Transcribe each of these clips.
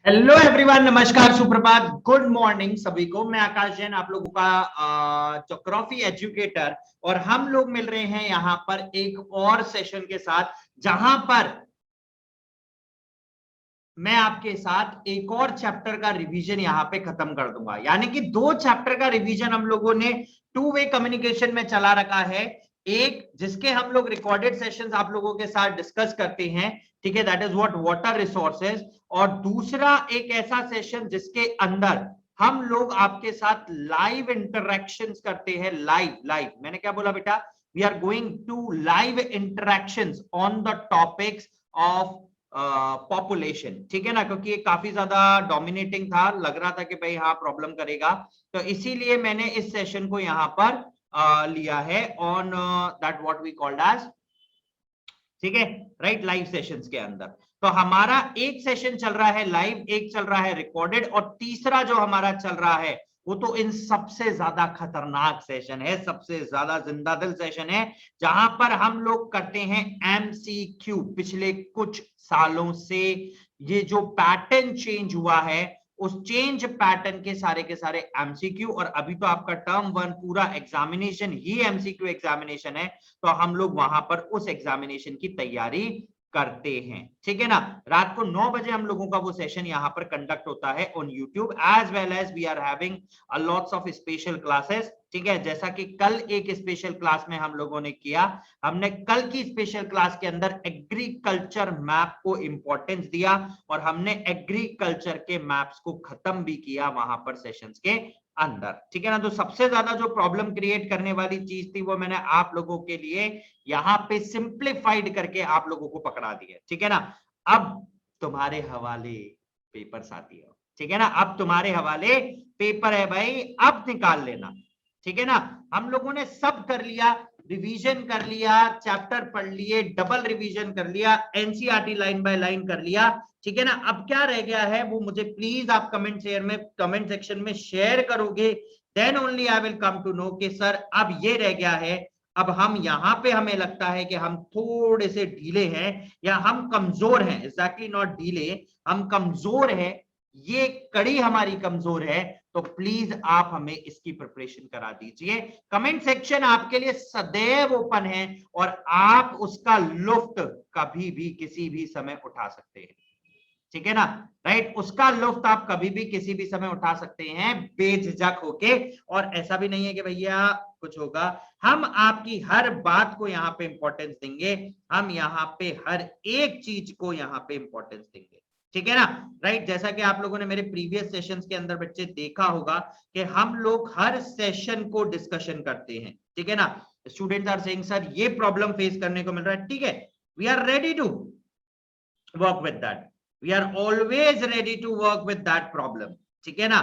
Hello everyone, नमस्कार, सुप्रभात, good morning सभी को। मैं आकाश जैन, आप लोगों का ज्योग्राफी एजुकेटर, और हम लोग मिल रहे हैं यहाँ पर एक और सेशन के साथ, जहां पर मैं आपके साथ एक और चैप्टर का रिवीजन यहाँ पे खत्म कर दूंगा। यानी कि दो चैप्टर का रिवीजन हम लोगों ने टू वे कम्युनिकेशन में चला रखा है। एक जिसके हम लोग रिकॉर्डेड सेशंस आप लोगों के साथ डिस्कस करते हैं, ठीक है, that is what water resources. और दूसरा एक ऐसा सेशन जिसके अंदर हम लोग आपके साथ लाइव इंटरैक्शंस करते हैं। लाइव लाइव मैंने क्या बोला बेटा? We are going to live interactions on the topics of population, ठीक है ना, क्योंकि ये काफी ज्यादा डोमिनेटिंग था, लग रहा था कि भाई हाँ प्रॉब्लम करेगा, तो इसीलिए मैंने इस सेशन को यहाँ पर लिया है on that what we called as, ठीक है, राइट, लाइव सेशंस के अंदर। तो हमारा एक सेशन चल रहा है लाइव, एक चल रहा है रिकॉर्डेड, और तीसरा जो हमारा चल रहा है वो तो इन सबसे ज्यादा खतरनाक सेशन है, सबसे ज्यादा जिंदा दिल सेशन है, जहां पर हम लोग करते हैं एमसीक्यू। पिछले कुछ सालों से ये जो पैटर्न चेंज हुआ है, उस चेंज पैटर्न के सारे एमसीक्यू, और अभी तो आपका टर्म वन पूरा एग्जामिनेशन ही एमसीक्यू एग्जामिनेशन है, तो हम लोग वहां पर उस एग्जामिनेशन की तैयारी करते हैं, ठीक है ना। रात को 9 बजे हम लोगों का वो सेशन यहाँ पर कंडक्ट होता है on YouTube, as well as we are having lots of special classes, ठीक है। जैसा कि कल एक स्पेशल क्लास में हम लोगों ने किया, हमने कल की स्पेशल क्लास के अंदर एग्रीकल्चर मैप को इंपॉर्टेंस दिया, और हमने एग्रीकल्चर के मैप्स को खत्म भी किया वहां पर सेशंस के अंदर, ठीक है ना। तो सबसे ज्यादा जो प्रॉब्लम क्रिएट करने वाली चीज थी वो मैंने आप लोगों के लिए यहां पे सिंप्लीफाइड करके आप लोगों को पकड़ा दिया, ठीक है ना। अब तुम्हारे हवाले पेपर साथी हो, ठीक है ना, अब तुम्हारे हवाले पेपर है भाई, अब निकाल लेना, ठीक है ना। हम लोगों ने सब कर लिया, रिवीजन कर लिया, चैप्टर पढ़ लिए, डबल रिवीजन कर लिया, एनसीईआरटी लाइन बाय लाइन कर लिया, ठीक है ना। अब क्या रह गया है वो मुझे प्लीज आप कमेंट सेक्शन में शेयर करोगे, then only I will come to know कि सर अब ये रह गया है। अब हम यहां पे हमें लगता है कि हम थोड़े से ढीले हैं, या हम कमजोर हैं, एग्जैक्टली नॉट ढीले, हम कमजोर हैं, ये कड़ी हमारी कमजोर है, तो प्लीज आप हमें इसकी प्रिपरेशन करा दीजिए। कमेंट सेक्शन आपके लिए सदैव ओपन है, और आप उसका लुफ्त कभी भी किसी भी समय उठा सकते हैं, ठीक है ना, राइट। उसका लुफ्त आप कभी भी किसी भी समय उठा सकते हैं बेझिझक होके, और ऐसा भी नहीं है कि भैया कुछ होगा, हम आपकी हर बात को यहाँ पे इंपॉर्टेंस देंगे, हम यहाँ पे हर एक चीज को यहाँ पे इंपॉर्टेंस देंगे, ठीक है ना, राइट। जैसा कि आप लोगों ने मेरे प्रीवियस सेशंस के अंदर बच्चे देखा होगा कि हम लोग हर सेशन को डिस्कशन करते हैं, ठीक है ना। स्टूडेंट्स आर सेइंग सर ये प्रॉब्लम फेस करने को मिल रहा है, ठीक है, we are ready to work with that, we are always ready to work with that problem, ठीक है ना,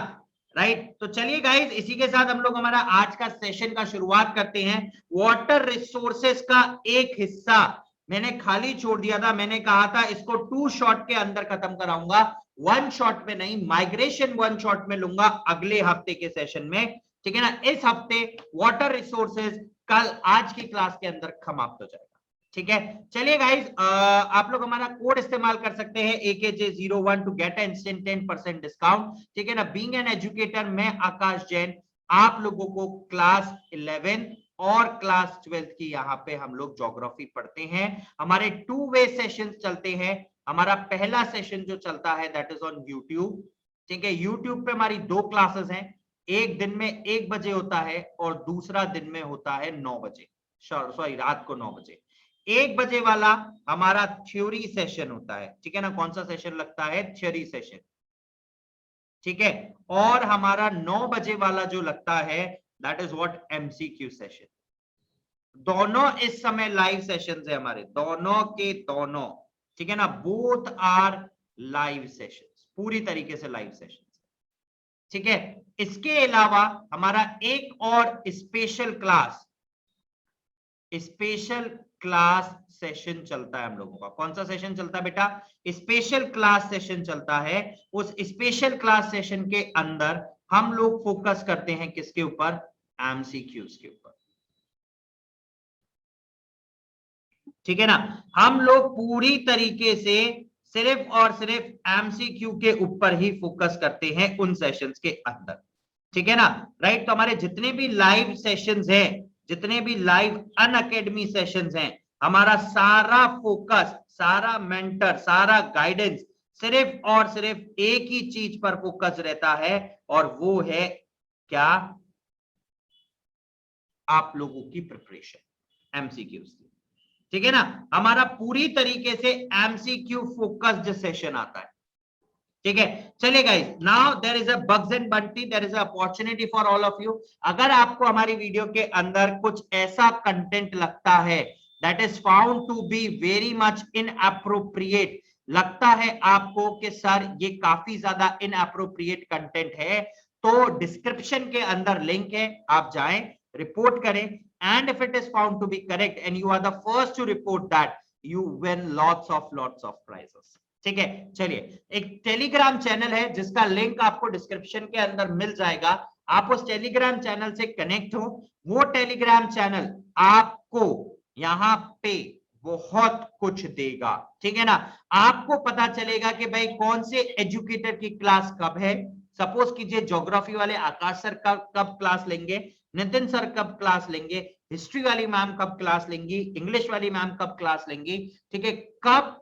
राइट। तो चलिए गाइज, इसी के साथ हम लोग हमारा आज का सेशन का शुरुआत करते हैं। वाटर रिसोर्सेस का एक हिस्सा मैंने खाली छोड़ दिया था, मैंने कहा था इसको 2 शॉट के अंदर खत्म कराऊंगा, 1 शॉट में नहीं, माइग्रेशन 1 शॉट में लूंगा अगले हफ्ते के सेशन में, ठीक है ना। इस हफ्ते वाटर रिसोर्सेज कल आज की क्लास के अंदर समाप्त हो जाएगा, ठीक है। चलिए गाइज, आप लोग हमारा कोड इस्तेमाल कर सकते हैं AKJ01 to get instant 10% discount, ठीक है ना। बीइंग एन एजुकेटर, मैं आकाश जैन आप लोगों को क्लास 11 और क्लास 12 की यहाँ पे हम लोग ज्योग्राफी पढ़ते हैं। हमारे 2 वे सेशन चलते हैं। हमारा पहला सेशन जो चलता है दैट इज ऑन यूट्यूब, ठीक है। यूट्यूब पे हमारी 2 क्लासेस हैं, एक दिन में 1 बजे होता है, और दूसरा दिन में होता है 9 बजे, सॉरी रात को 9 बजे। 1 बजे वाला हमारा थ्योरी सेशन होता है, ठीक है ना। कौन सा सेशन लगता है? थ्योरी सेशन, ठीक है। और हमारा 9 बजे वाला जो लगता है that is what MCQ session. दोनों इस समय लाइव सेशंस है हमारे, दोनों के दोनों, ठीक है ना, बोथ आर लाइव सेशंस, पूरी तरीके से लाइव सेशंस, ठीक है। इसके अलावा हमारा एक और स्पेशल क्लास सेशन चलता है हम लोगों का। कौन सा सेशन चलता है बेटा? स्पेशल क्लास सेशन चलता है। उस स्पेशल क्लास सेशन के अंदर हम लोग फोकस करते हैं किसके ऊपर? एमसीक्यूज के ऊपर, ठीक है ना। हम लोग पूरी तरीके से सिर्फ और सिर्फ एमसीक्यू के ऊपर ही फोकस करते हैं उन सेशंस के अंदर, ठीक है ना, राइट। तो हमारे जितने भी लाइव सेशंस हैं, जितने भी लाइव अनअकैडमी सेशंस हैं, हमारा सारा फोकस, सारा मेंटर, सारा गाइडेंस सिर्फ और सिर्फ एक ही चीज पर फोकस रहता है, और वो है क्या? आप लोगों की प्रिपरेशन एमसीक्यूज की, ठीक है ना। हमारा पूरी तरीके से एमसीक्यू फोकस्ड सेशन आता है, ठीक है। चलिए guys, now there is a bugs and bounty, there is a opportunity for all of you. अगर आपको हमारी वीडियो के अंदर कुछ ऐसा कंटेंट लगता है that is found to be very much inappropriate, लगता है आपको कि सर ये काफी ज्यादा इनअप्रोप्रिएट कंटेंट है, तो डिस्क्रिप्शन के अंदर लिंक है, आप जाएं, रिपोर्ट करें, and if it is found to be correct and you are the first to report that, you win lots of prizes, ठीक है। चलिए, एक टेलीग्राम चैनल है जिसका लिंक आपको डिस्क्रिप्शन के अंदर मिल जाएगा, आप उस टेलीग्राम चैनल से कनेक्ट हो। वो टेलीग्राम चैनल आपको यहाँ पे बहुत कुछ देगा, ठीक है ना। आपको पता चलेगा कि भाई कौन से एजुकेटर की क्लास कब है। सपोज कीजिए ज्योग्राफी वाले आकाश सर कब क्लास लेंगे, नितिन सर कब क्लास लेंगे, हिस्ट्री वाली मैम कब क्लास लेंगी, इंग्लिश वाली मैम कब क्लास लेंगी, ठीक है, कब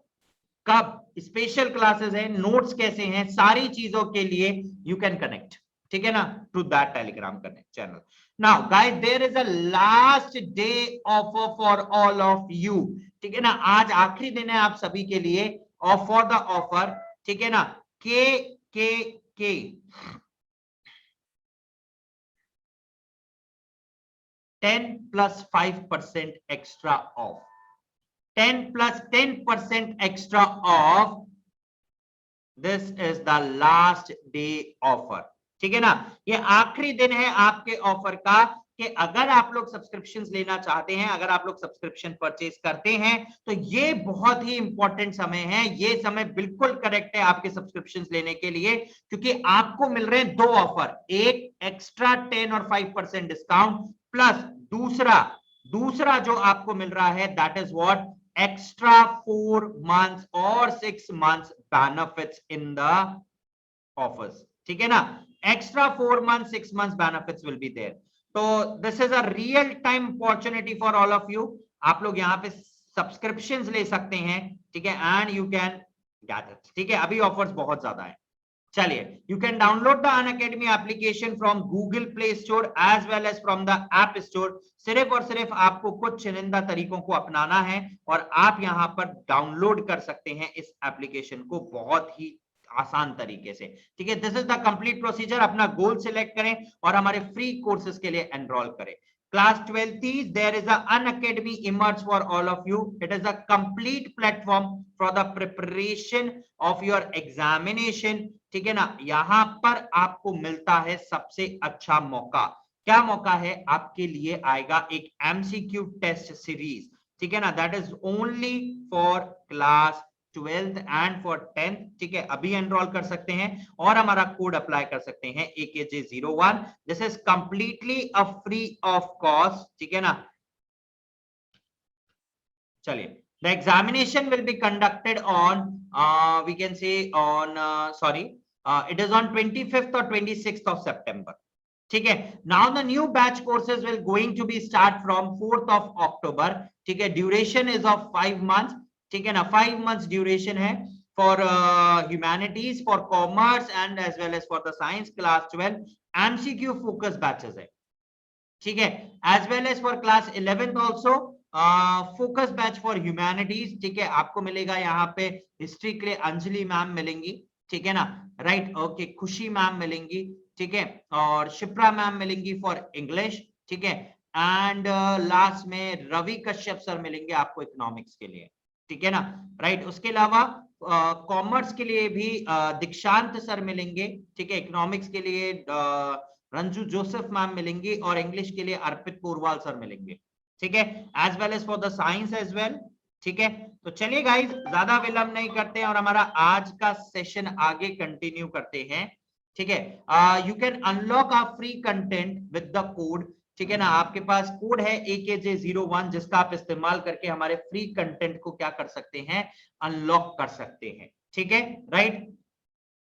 कब स्पेशल क्लासेस है, नोट्स कैसे हैं, सारी चीजों के लिए यू कैन कनेक्ट, ठीक है ना, to that Telegram connect channel. Now guys, there is a last day offer for all of you, ठीक है ना। आज आखिरी दिन है आप सभी के लिए फॉर द ऑफर, ठीक है ना। के 10 plus 5% extra off, 10 plus 10% extra off, this is the last day offer, ठीक है ना। ये आखिरी दिन है आपके ऑफर का, कि अगर आप लोग सब्सक्रिप्शन लेना चाहते हैं, अगर आप लोग सब्सक्रिप्शन परचेज करते हैं, तो ये बहुत ही इंपॉर्टेंट समय है, ये समय बिल्कुल करेक्ट है आपके सब्सक्रिप्शन लेने के लिए, क्योंकि आपको मिल रहे हैं दो ऑफर, एक एक्स्ट्रा 10 और 5% डिस्काउंट, प्लस दूसरा जो आपको मिल रहा है that is what, extra 4 months or 6 months benefits in the offers, ठीक है ना। extra 4 months 6 months benefits will be there, तो this is a real time opportunity for all of you। आप लोग यहाँ पे सब्सक्रिप्शंस ले सकते हैं, ठीक है, and you can get it, ठीक है। अभी ऑफर्स बहुत ज्यादा है। चलिए, you can download the Unacademy application from Google Play Store as well as from the App Store. सिर्फ और सिर्फ आपको कुछ चुनिंदा तरीकों को अपनाना है और आप यहां पर डाउनलोड कर सकते हैं इस एप्लीकेशन को बहुत ही आसान तरीके से, ठीक है। This is the complete procedure. अपना गोल सिलेक्ट करें और हमारे फ्री कोर्सेज के लिए एनरोल करें। Class 12th, there is an Unacademy emerge for all of you. It is a complete platform for the preparation of your examination, ठीक है ना। यहां पर आपको मिलता है सबसे अच्छा मौका। क्या मौका है? आपके लिए आएगा एक एमसीक्यू टेस्ट सीरीज, ठीक है ना, that is only for class 12th and for 10th, ठीक है। अभी एनरोल कर सकते हैं और हमारा कोड अप्लाई कर सकते हैं AKJ01। This is completely a free of cost, ठीक है ना। चलिए, the examination will be conducted on we can say on it is on 25th or 26th of September, ठीक है। Now the new batch courses will going to be start from 4th of October, ठीक है। Duration is of 5 months, ठीक है ना, 5 months duration है for humanities, for commerce and as well as for the science class 12 MCQ focus batches है, ठीक है। as well as for class 11th also focus batch for humanities, ठीक है। आपको मिलेगा यहाँ पे हिस्ट्री के लिए अंजलि मैम मिलेंगी, ठीक है ना, राइट, ओके, खुशी मैम मिलेंगी, ठीक है, और शिप्रा मैम मिलेंगी फॉर इंग्लिश, ठीक है, एंड लास्ट में रवि कश्यप सर मिलेंगे आपको इकोनॉमिक्स के लिए, ठीक है ना, राइट। उसके अलावा कॉमर्स के लिए भी दीक्षांत सर मिलेंगे, ठीक है, इकोनॉमिक्स के लिए रंजू जोसेफ मैम मिलेंगी और इंग्लिश के लिए अर्पित पोरवाल सर मिलेंगे, ठीक है, as well as for the science as well, ठीक है। तो चलिए गाइस, ज्यादा विलंब नहीं करते हैं और हमारा आज का सेशन आगे कंटिन्यू करते हैं, ठीक है। You can unlock a free content with the code, ठीक है ना। आपके पास कोड है AKJ01 जिसका आप इस्तेमाल करके हमारे फ्री कंटेंट को क्या कर सकते हैं, अनलॉक कर सकते हैं, ठीक है, राइट।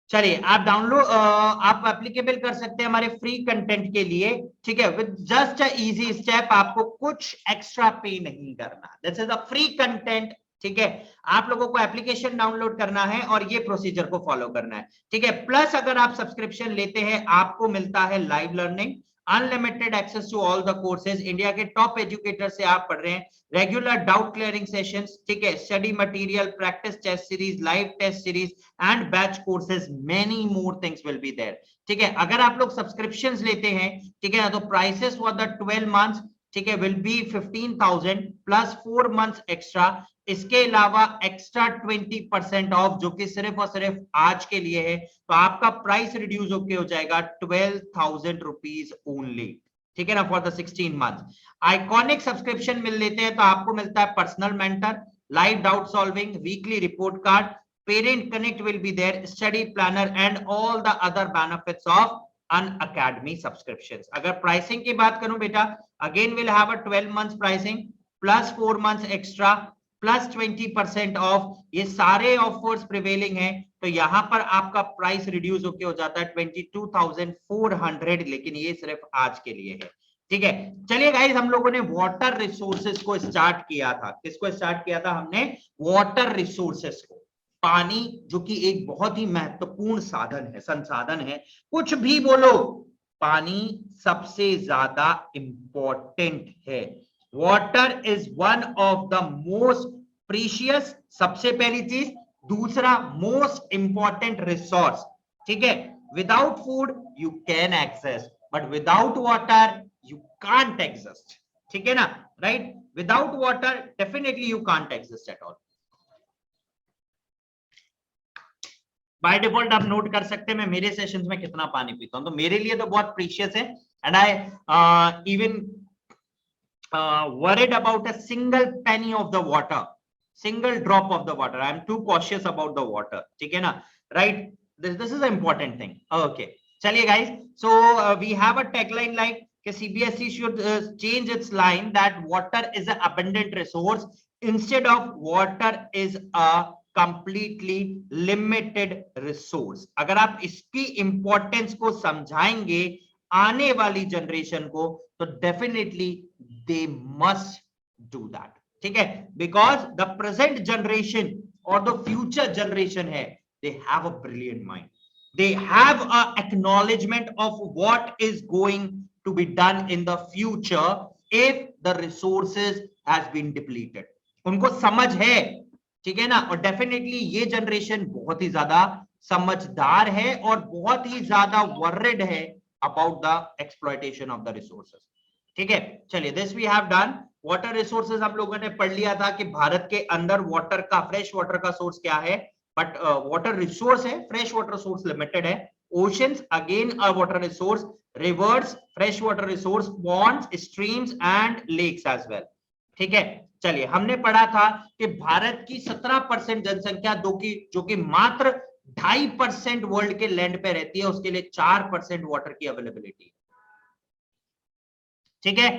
चलिए आप डाउनलोड आप एप्लीकेबल कर सकते हैं हमारे फ्री कंटेंट के लिए, ठीक है, with just a easy step, आपको कुछ एक्स्ट्रा पे नहीं करना, this is a free content, ठीक है। आप लोगों को एप्लीकेशन डाउनलोड करना है और ये प्रोसीजर को फॉलो करना है, ठीक है। प्लस अगर आप सब्सक्रिप्शन लेते हैं आपको मिलता है live learning, unlimited access to all the courses, India के टॉप एजुकेटर से आप पढ़ रहे हैं, रेगुलर डाउट क्लियरिंग सेशंस, ठीक है, study material, practice test series, live test series and batch courses, many more things will be there, ठीक है। अगर आप लोग सब्सक्रिप्शंस लेते हैं, ठीक है ना, तो प्राइसेस फॉर द 12 मंथ्स, ठीक है, will be 15,000 plus 4 months extra, इसके अलावा एक्स्ट्रा 20% ऑफ जो कि सिर्फ और सिर्फ आज के लिए है, तो आपका प्राइस रिड्यूस होके हो जाएगा 12,000 रुपीज ओनली, ठीक है ना, for the 16 month. Iconic subscription मिल लेते हैं तो आपको मिलता है personal mentor, live doubt solving, weekly report card, parent connect will be there, study planner and all the other benefits of Unacademy subscriptions. अगर प्राइसिंग की बात करूं बेटा, again will have a 12 months pricing plus 4 months extra plus 20% off, ये सारे offers prevailing है, तो यहां पर आपका प्राइस रिड्यूस होके हो जाता है 22,400, लेकिन ये सिर्फ आज के लिए है, ठीक है। चलिए गाइस, हम लोगों ने वाटर रिसोर्सेज को स्टार्ट किया था, किसको स्टार्ट किया था हमने, वाटर रिसोर्सेज को, पानी जो कि एक बहुत ही महत्वपूर्ण साधन है, संसाधन है, कुछ भी बोलो, पानी सबसे ज्यादा इंपॉर्टेंट है। Water is one of the most precious, सबसे पहली चीज, दूसरा मोस्ट इंपॉर्टेंट रिसोर्स, ठीक है। Without food you can access, but without water you can't exist, ठीक है ना, right. Without water definitely you can't exist at all. By default आप नोट कर सकते हैं मैं मेरे सेशंस में कितना पानी पीता हूं, तो मेरे लिए तो बहुत प्रीशियस है, and I even worried about a single penny of the water, single drop of the water. I am too cautious about the water, ठीक है ना, right? This is an important thing. Okay, चलिए guys, so we have a tagline like कि CBSE should change its line that water is an abundant resource instead of water is a completely limited resource. अगर आप इसकी importance को समझाएंगे आने वाली generation को, तो definitely they must do that, ठीक है, because the present generation or the future generation है, they have a brilliant mind, they have a acknowledgement of what is going to be done in the future if the resources has been depleted, उनको समझ है, ठीक है ना, और definitely ये generation बहुत ही ज्यादा समझदार है और बहुत ही ज्यादा वर्रिड है about the exploitation of the resources, ठीक है। चलिए, this we have done. Water resources हम लोगों ने पढ़ लिया था कि भारत के अंदर वाटर का, फ्रेश वाटर का सोर्स क्या है, बट वाटर रिसोर्स है, फ्रेश वाटर सोर्स लिमिटेड है। Oceans again a water resource, rivers fresh water resource, ponds, streams and lakes as well, ठीक है। चलिए, हमने पढ़ा था कि भारत की 17% जनसंख्या जो कि मात्र 2.5% वर्ल्ड के लैंड पे रहती है, उसके लिए 4% वाटर की अवेलेबिलिटी, ठीक है,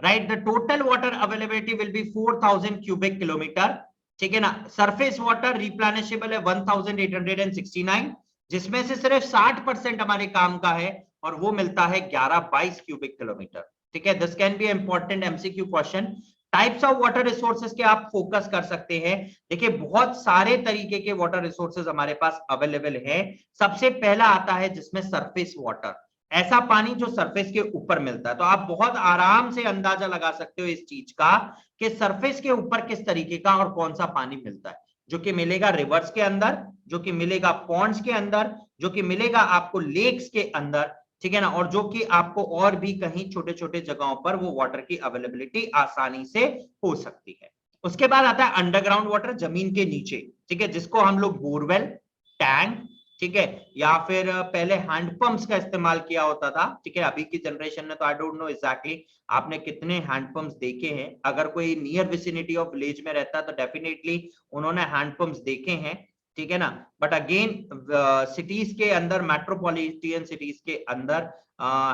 right. The total water availability will be 4,000 cubic kilometre, ठीक है ना। सरफेस वाटर रिप्लेनिशेबल है 1,869, जिसमें से सिर्फ 60% हमारे काम का है और वो मिलता है 1122 क्यूबिक किलोमीटर, ठीक है। This can be important MCQ question. Types of water resources के आप फोकस कर सकते हैं, देखिए बहुत सारे तरीके के वाटर रिसोर्सेज हमारे पास अवेलेबल है। सबसे पहला आता है जिसमें सरफेस वाटर, ऐसा पानी जो सरफेस के ऊपर मिलता है, तो आप बहुत आराम से अंदाजा लगा सकते हो इस चीज का कि सरफेस के ऊपर किस तरीके का और कौन सा पानी मिलता है, जो कि मिलेगा रिवर्स के अंदर, जो कि मिलेगा पॉन्ड्स के अंदर, जो कि मिलेगा आपको लेक्स के अंदर, ठीक है ना, और जो कि आपको और भी कहीं छोटे छोटे जगहों पर वो वाटर की अवेलेबिलिटी आसानी से हो सकती है। उसके बाद आता है अंडरग्राउंड वाटर, जमीन के नीचे, ठीक है, जिसको हम लोग बोरवेल, टैंक, ठीक है, या फिर पहले हैंडपंप्स का इस्तेमाल किया होता था, ठीक है। अभी की जनरेशन ने तो आई डोंट नो एग्जैक्टली आपने कितने हैंडपंप्स देखे हैं, अगर कोई नियर विसिनिटी ऑफ विलेज में रहता है तो डेफिनेटली उन्होंने हैंडपंप्स देखे हैं, ठीक है ना। बट अगेन सिटीज के अंदर, मेट्रोपॉलिटन सिटीज के अंदर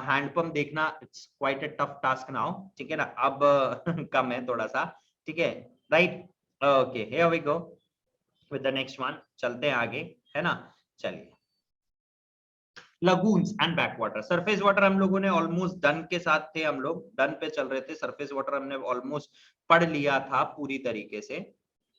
हैंडपंप देखना it's quite a tough task now, ठीक है ना, अब कम है थोड़ा सा, ठीक है, right. Okay, here we go with the next one. चलते हैं आगे, है ना। चलिए, lagoons and back water. Surface water हम लोगों ने ऑलमोस्ट डन के साथ थे, हम लोग डन पे चल रहे थे। सरफेस वाटर हमने ऑलमोस्ट पढ़ लिया था पूरी तरीके से,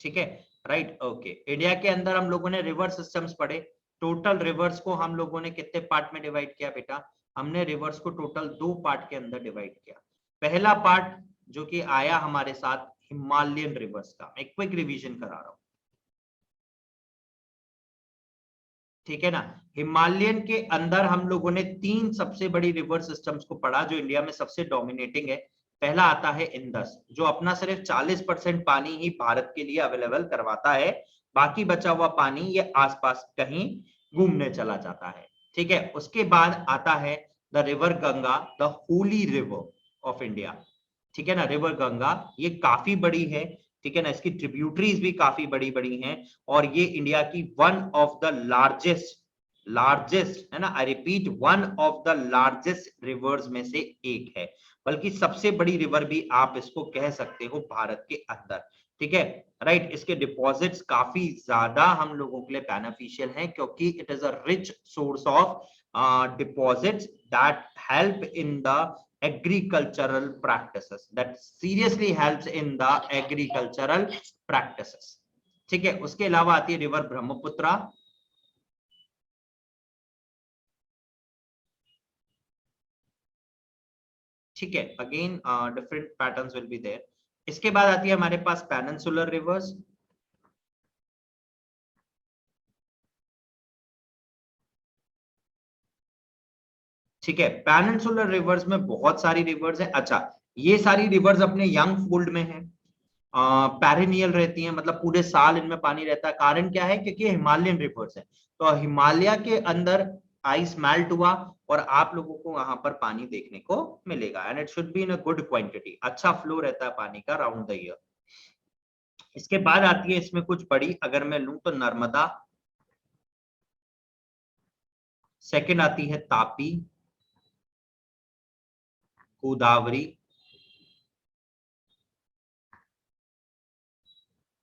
ठीक है, राइट, ओके। इंडिया के अंदर हम लोगों ने रिवर सिस्टम्स पढ़े। टोटल रिवर्स को हम लोगों ने कितने पार्ट में डिवाइड किया बेटा? हमने रिवर्स को टोटल 2 पार्ट के अंदर डिवाइड किया। पहला पार्ट जो कि आया हमारे साथ हिमालयन रिवर्स का, मैं क्विक रिवीजन करा रहा हूं, ठीक है ना। हिमालयन के अंदर हम लोगों ने 3 सबसे बड़ी रिवर सिस्टम्स को पढ़ा जो इंडिया में सबसे डोमिनेटिंग है। पहला आता है इंडस, जो अपना सिर्फ 40% पानी ही भारत के लिए अवेलेबल करवाता है, बाकी बचा हुआ पानी ये आसपास कहीं घूमने चला जाता है, ठीक है। उसके बाद आता है the river Ganga, the Holi river of India, ठीक है ना। रिवर गंगा ये काफी बड़ी है, ठीक है ना, इसकी ट्रिब्यूटरीज भी काफी बड़ी बड़ी हैं, और ये इंडिया की वन ऑफ द लार्जेस्ट है ना, I repeat, one of the largest reverse में से एक है, बल्कि सबसे बड़ी रिवर भी आप इसको कह सकते हो भारत के अंदर, ठीक है, राइट। इसके डिपॉजिट्स काफी ज्यादा हम लोगों के लिए बेनिफिशियल हैं, क्योंकि it is a rich source of deposits that help in the agricultural practices, that seriously helps in the agricultural practices, ठीक है। उसके अलावा आती है रिवर ब्रह्मपुत्रा, ठीक है, again different patterns will be there. इसके बाद आती है हमारे पास पेनिनसुलर रिवर्स, ठीक है। पेनिनसुलर रिवर्स में बहुत सारी रिवर्स है। अच्छा, ये सारी रिवर्स अपने यंग फोल्ड में है, पेरिनियल रहती हैं, मतलब पूरे साल इनमें पानी रहता है। कारण क्या है? क्योंकि हिमालयन रिवर्स है, तो हिमालय के अंदर आइस मेल्ट हुआ और आप लोगों को वहां पर पानी देखने को मिलेगा, and it should be in a good quantity, अच्छा फ्लो रहता है पानी का राउंड द ईयर। इसके बाद आती है इसमें कुछ बड़ी, अगर मैं लूं तो नर्मदा, सेकंड आती है तापी, गोदावरी,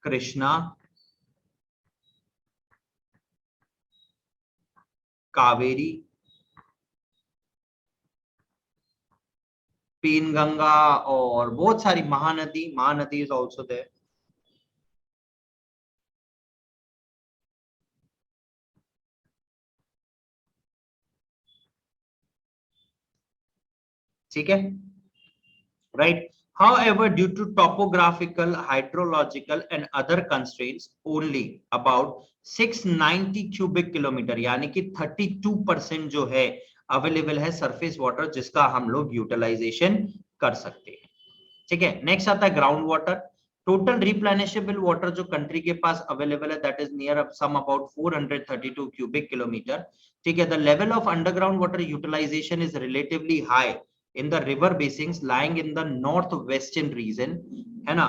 कृष्णा, कावेरी, पेनगंगा, और बहुत सारी महानदी इज ऑल्सो देयर, ठीक है, right. However, due to topographical, hydrological and other constraints, only about 690 cubic kilometer यानी कि 32% जो है अवेलेबल है सरफेस वाटर, जिसका हम लोग यूटिलाइजेशन कर सकते हैं, ठीक है। नेक्स्ट आता है ground water. Total replenishable water जो कंट्री के पास अवेलेबल है, that is near some about 432 cubic kilometre, ठीक है। The level of underground water utilisation is relatively high in the river basins lying in the northwestern region, है ना,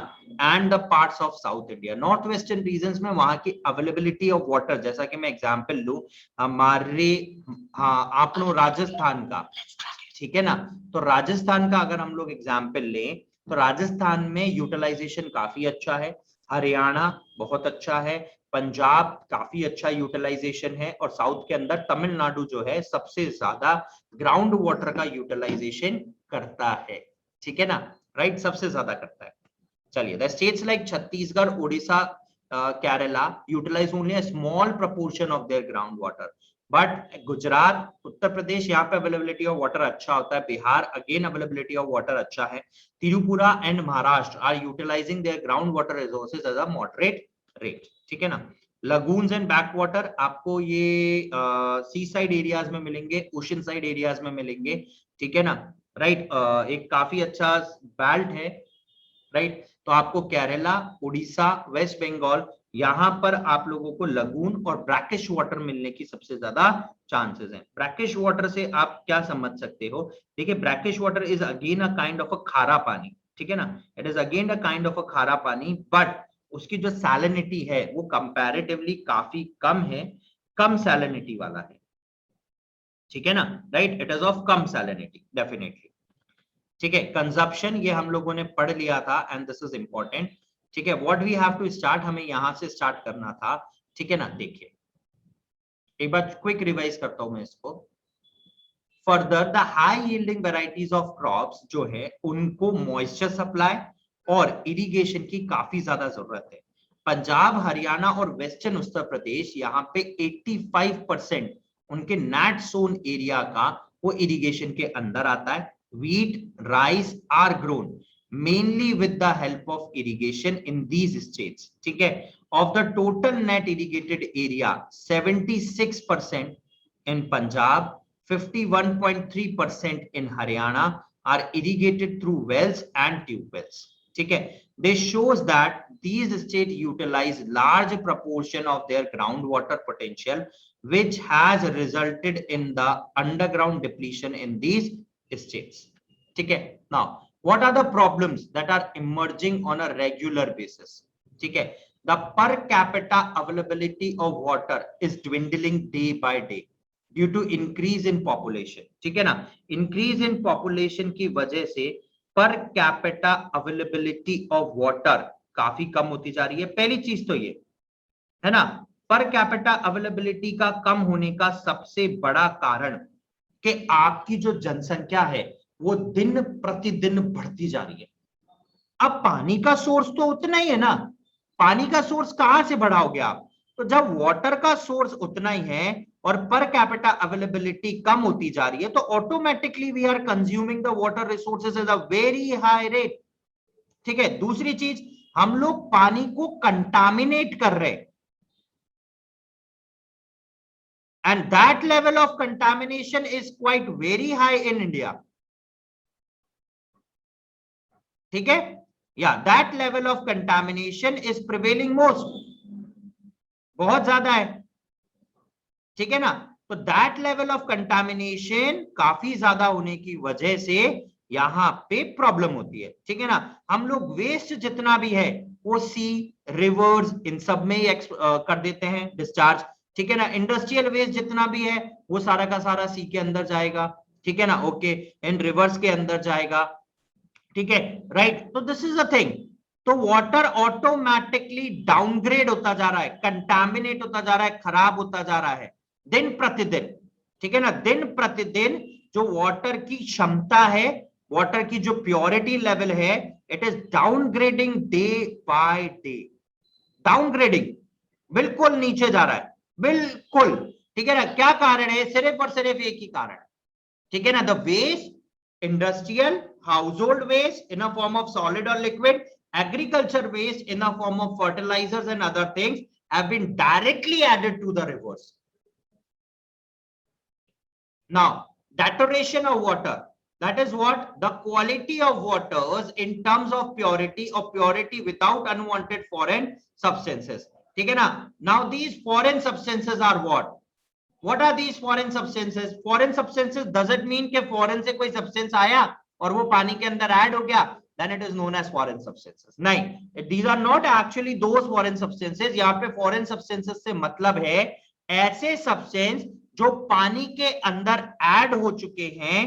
and the parts of South India. Northwestern regions में वहां की availability of water, जैसा कि मैं एग्जांपल लूं हमारे, हाँ, आप लोग राजस्थान का, ठीक है ना, तो राजस्थान का अगर हम लोग एग्जांपल लें तो राजस्थान में यूटिलाइजेशन काफी अच्छा है, हरियाणा बहुत अच्छा है, पंजाब काफी अच्छा यूटिलाइजेशन है, और साउथ के अंदर तमिलनाडु जो है सबसे ज्यादा ग्राउंड वाटर का यूटिलाइजेशन करता है, ठीक है ना, राइट, सबसे ज्यादा करता है। चलिए, the states like Chhattisgarh, Orissa, Kerala utilise only a small proportion of their ground water, but Gujarat, Uttar Pradesh, यहाँ पे अवेलेबिलिटी ऑफ वाटर अच्छा होता है। Bihar, again availability of water अच्छा है। Tripura and Maharashtra are utilising their ground water resources at a moderate rate, ठीक है ना। लगून्स एंड बैक वाटर आपको ये सी साइड एरियाज में मिलेंगे, ओशन साइड एरियाज में मिलेंगे, ठीक है ना, राइट। एक काफी अच्छा बेल्ट है, राइट। तो आपको केरला, उड़ीसा, वेस्ट बंगाल, यहां पर आप लोगों को लगून और ब्रैकिश वाटर मिलने की सबसे ज्यादा चांसेस हैं। ब्रैकिश वाटर से आप क्या समझ सकते हो? देखिए, brackish water is again a kind of a खारा पानी, ठीक है ना, it is again a kind of a खारा पानी, बट उसकी जो सैलिनिटी है वो कंपैरेटिवली काफी कम है, कम सैलिनिटी वाला है, ठीक है ना, right, it is of come salinity definitely, ठीक है। कंजप्शन ये हम लोगों ने पढ़ लिया था, एंड दिस इज इंपॉर्टेंट, ठीक है। What we have to start, हमें यहां से स्टार्ट करना था ठीक है ना। देखिए एक बार क्विक रिवाइज करता हूं मैं इसको। Further the high yielding varieties of crops जो है उनको मॉइस्चर सप्लाई और इरिगेशन की काफी ज्यादा जरूरत है। पंजाब, हरियाणा और वेस्टर्न उत्तर प्रदेश यहाँ पे 85% उनके नेट सोन एरिया का वो इरिगेशन के अंदर आता है। Wheat, rice are grown mainly with the help of irrigation in these states. ठीक है, of the total net irrigated area 76% in Punjab, 51.3% in Haryana are irrigated through wells and tube wells. ठीक है, this shows that these states utilize large proportion of their groundwater potential, which has resulted in the underground depletion in these states. ठीक है, now what are the problems that are emerging on a regular basis? ठीक है, the per capita availability of water is dwindling day by day due to increase in population. ठीक है ना, increase in population की वजह से per capita availability of water काफी कम होती जा रही है। पहली चीज तो ये है ना, पर कैपिटा अवेलेबिलिटी का कम होने का सबसे बड़ा कारण कि आपकी जो जनसंख्या है वो दिन प्रतिदिन बढ़ती जा रही है। अब पानी का सोर्स तो उतना ही है ना, पानी का सोर्स कहां से बढ़ाओगे आप? तो जब वाटर का सोर्स उतना ही है और पर कैपिटा अवेलेबिलिटी कम होती जा रही है तो automatically we are consuming the water resources at a very high rate. ठीक है, दूसरी चीज हम लोग पानी को कंटामिनेट कर रहे हैं and that level of contamination is quite very high in India. ठीक है, या that level of contamination is prevailing most, बहुत ज्यादा है। ठीक है ना, तो दैट लेवल ऑफ कंटामिनेशन काफी ज्यादा होने की वजह से यहां पे प्रॉब्लम होती है। ठीक है ना, हम लोग वेस्ट जितना भी है वो सी, रिवर्स इन सब में कर देते हैं डिस्चार्ज। ठीक है ना, इंडस्ट्रियल वेस्ट जितना भी है वो सारा का सारा सी के अंदर जाएगा। ठीक है ना, ओके, इन रिवर्स के अंदर जाएगा। ठीक है, राइट, तो दिस इज अ थिंग। तो वाटर ऑटोमेटिकली डाउनग्रेड होता जा रहा है, कंटामिनेट होता जा रहा है, खराब होता जा रहा है दिन प्रतिदिन। ठीक है ना, दिन प्रतिदिन जो वाटर की क्षमता है, वाटर की जो प्योरिटी लेवल है, it is downgrading day by day, downgrading, बिल्कुल नीचे जा रहा है, बिल्कुल। ठीक है ना, क्या कारण है? सिर्फ और सिर्फ एक ही कारण। ठीक है ना, the waste, industrial, household waste in a form of solid और liquid, agriculture waste in the form of fertilizers and other things have been directly added to the rivers. Now, deterioration of water, that is what the quality of waters in terms of purity without unwanted foreign substances. ठीक है ना, now these foreign substances are what are these foreign substances? Foreign substances doesn't mean कि foreign से कोई substance आया और वो पानी के अंदर ऐड हो गया, then it is known as foreign substances. नहीं, these are not actually those foreign substances. यहाँ पे foreign substances से मतलब है ऐसे substance जो पानी के अंदर ऐड हो चुके हैं,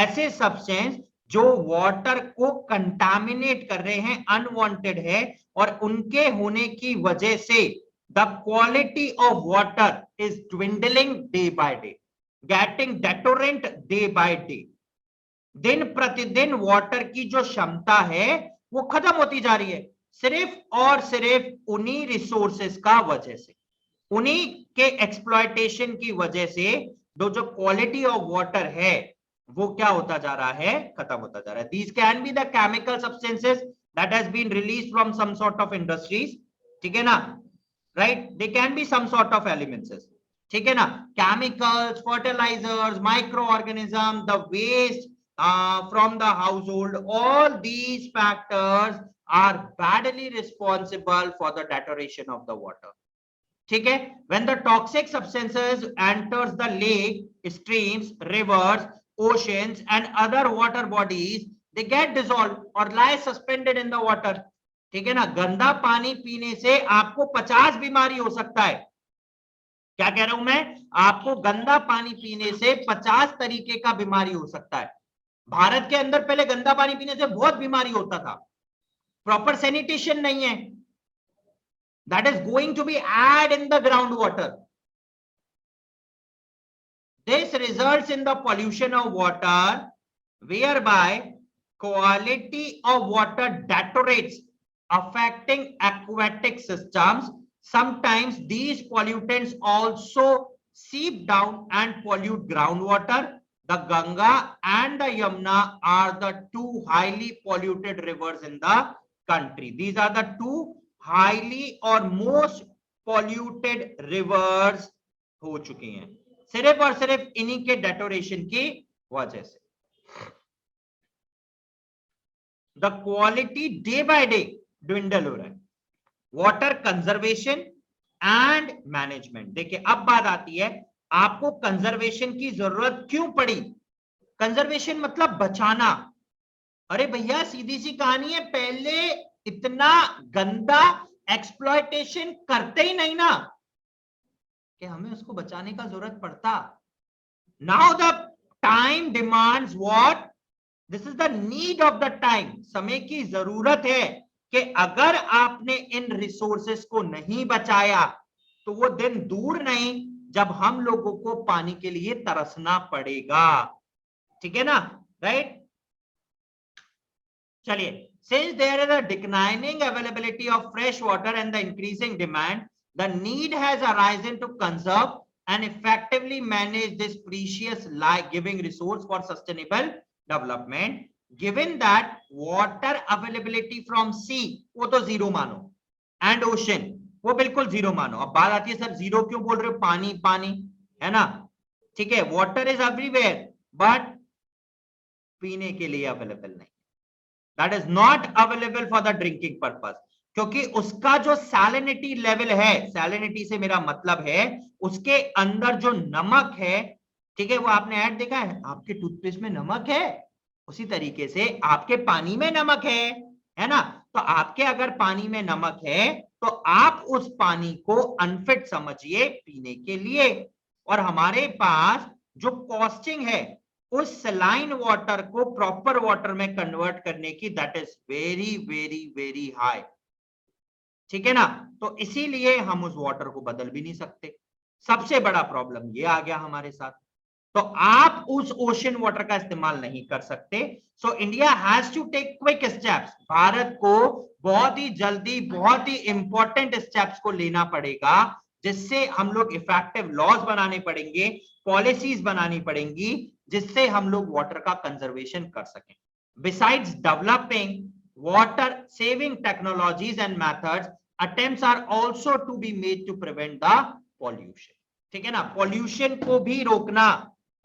ऐसे substance जो वाटर को कंटामिनेट कर रहे हैं, अनवांटेड है, और उनके होने की वजह से the quality of water is dwindling day by day, getting deteriorated day by day. दिन प्रतिदिन वाटर की जो क्षमता है वो खत्म होती जा रही है, सिर्फ और सिर्फ उन्हीं रिसोर्सेस का वजह से, उन्हीं के एक्सप्लॉयटेशन की वजह से जो क्वालिटी ऑफ वाटर है वो क्या होता जा रहा है? खत्म होता जा रहा है। These can be the chemical substances that has been released from some sort of industries. ठीक है ना, right, they can be some sort of elements. ठीक है ना, chemicals, fertilisers, micro organism, the waste from the household, all these factors are badly responsible for the deterioration of the water. ठीक है, when the toxic substances enters the lake, streams, rivers, oceans and other water bodies, they get dissolved or lie suspended in the water. ठीक है ना, गंदा पानी पीने से आपको 50 बीमारी हो सकता है। क्या कह रहा हूं मैं? आपको गंदा पानी पीने से 50 तरीके का बीमारी हो सकता है। भारत के अंदर पहले गंदा पानी पीने से बहुत बीमारी होता था, प्रॉपर सैनिटेशन नहीं है। that is going to be added in the groundwater. This results in the pollution of water, whereby quality of water deteriorates, affecting aquatic systems. Sometimes these pollutants also seep down and pollute groundwater. The Ganga and the Yamuna are the two highly polluted rivers in the country. These are the two highly or most polluted rivers हो चुकी हैं, सिर्फ और सिर्फ इन्हीं के deterioration की वजह से. The quality day by day dwindle हो रहा है. Water conservation and management. देखिए अब बात आती है, आपको कंजर्वेशन की जरूरत क्यों पड़ी? कंजर्वेशन मतलब बचाना. अरे भैया सीधी सी कहानी है, पहले इतना गंदा एक्सप्लॉयटेशन करते ही नहीं ना कि हमें उसको बचाने का जरूरत पड़ता. Now the time demands what? This is the need of the time. समय की जरूरत है कि अगर आपने इन रिसोर्सेस को नहीं बचाया तो वो दिन दूर नहीं जब हम लोगों को पानी के लिए तरसना पड़ेगा. ठीक है ना, राइट? चलिए, since there is a declining availability of fresh water and the increasing demand, the need has arisen to conserve and effectively manage this precious life-giving resource for sustainable development. Given that water availability from sea वो तो zero मानो, and ocean वो बिल्कुल zero मानो. अब बात आती है सर जीरो क्यों बोल रहे हो? पानी पानी है ना, ठीक है. वाटर इज एवरीवेयर बट पीने के लिए अवेलेबल नहीं. That is not available for the drinking purpose, क्योंकि उसका जो सैलिनिटी लेवल है, सैलिनिटी से मेरा मतलब है उसके अंदर जो नमक है, ठीक है, वो आपने ऐड देखा है, आपके टूथपेस्ट में नमक है, उसी तरीके से आपके पानी में नमक है ना. तो आपके अगर पानी में नमक है तो आप उस पानी को अनफिट समझिए पीने के लिए. और हमारे पास जो कॉस्टिंग है उस सलाइन वाटर को प्रॉपर वाटर में कन्वर्ट करने की, that is very very very high. ठीक है ना. तो इसीलिए हम उस वाटर को बदल भी नहीं सकते. सबसे बड़ा प्रॉब्लम ये आ गया हमारे साथ. तो आप उस ओशन वाटर का इस्तेमाल नहीं कर सकते. So India has to take quick steps. Bharat को बहुत ही जल्दी बहुत ही इंपॉर्टेंट स्टेप्स को लेना पड़ेगा, जिससे हम लोग इफेक्टिव लॉज बनाने पड़ेंगे, पॉलिसीज बनानी पड़ेंगी, जिससे हम लोग वाटर का कंजर्वेशन कर सकें. Besides developing water saving technologies and methods, attempts are also to be made to prevent the pollution. ठीक है ना, पॉल्यूशन को भी रोकना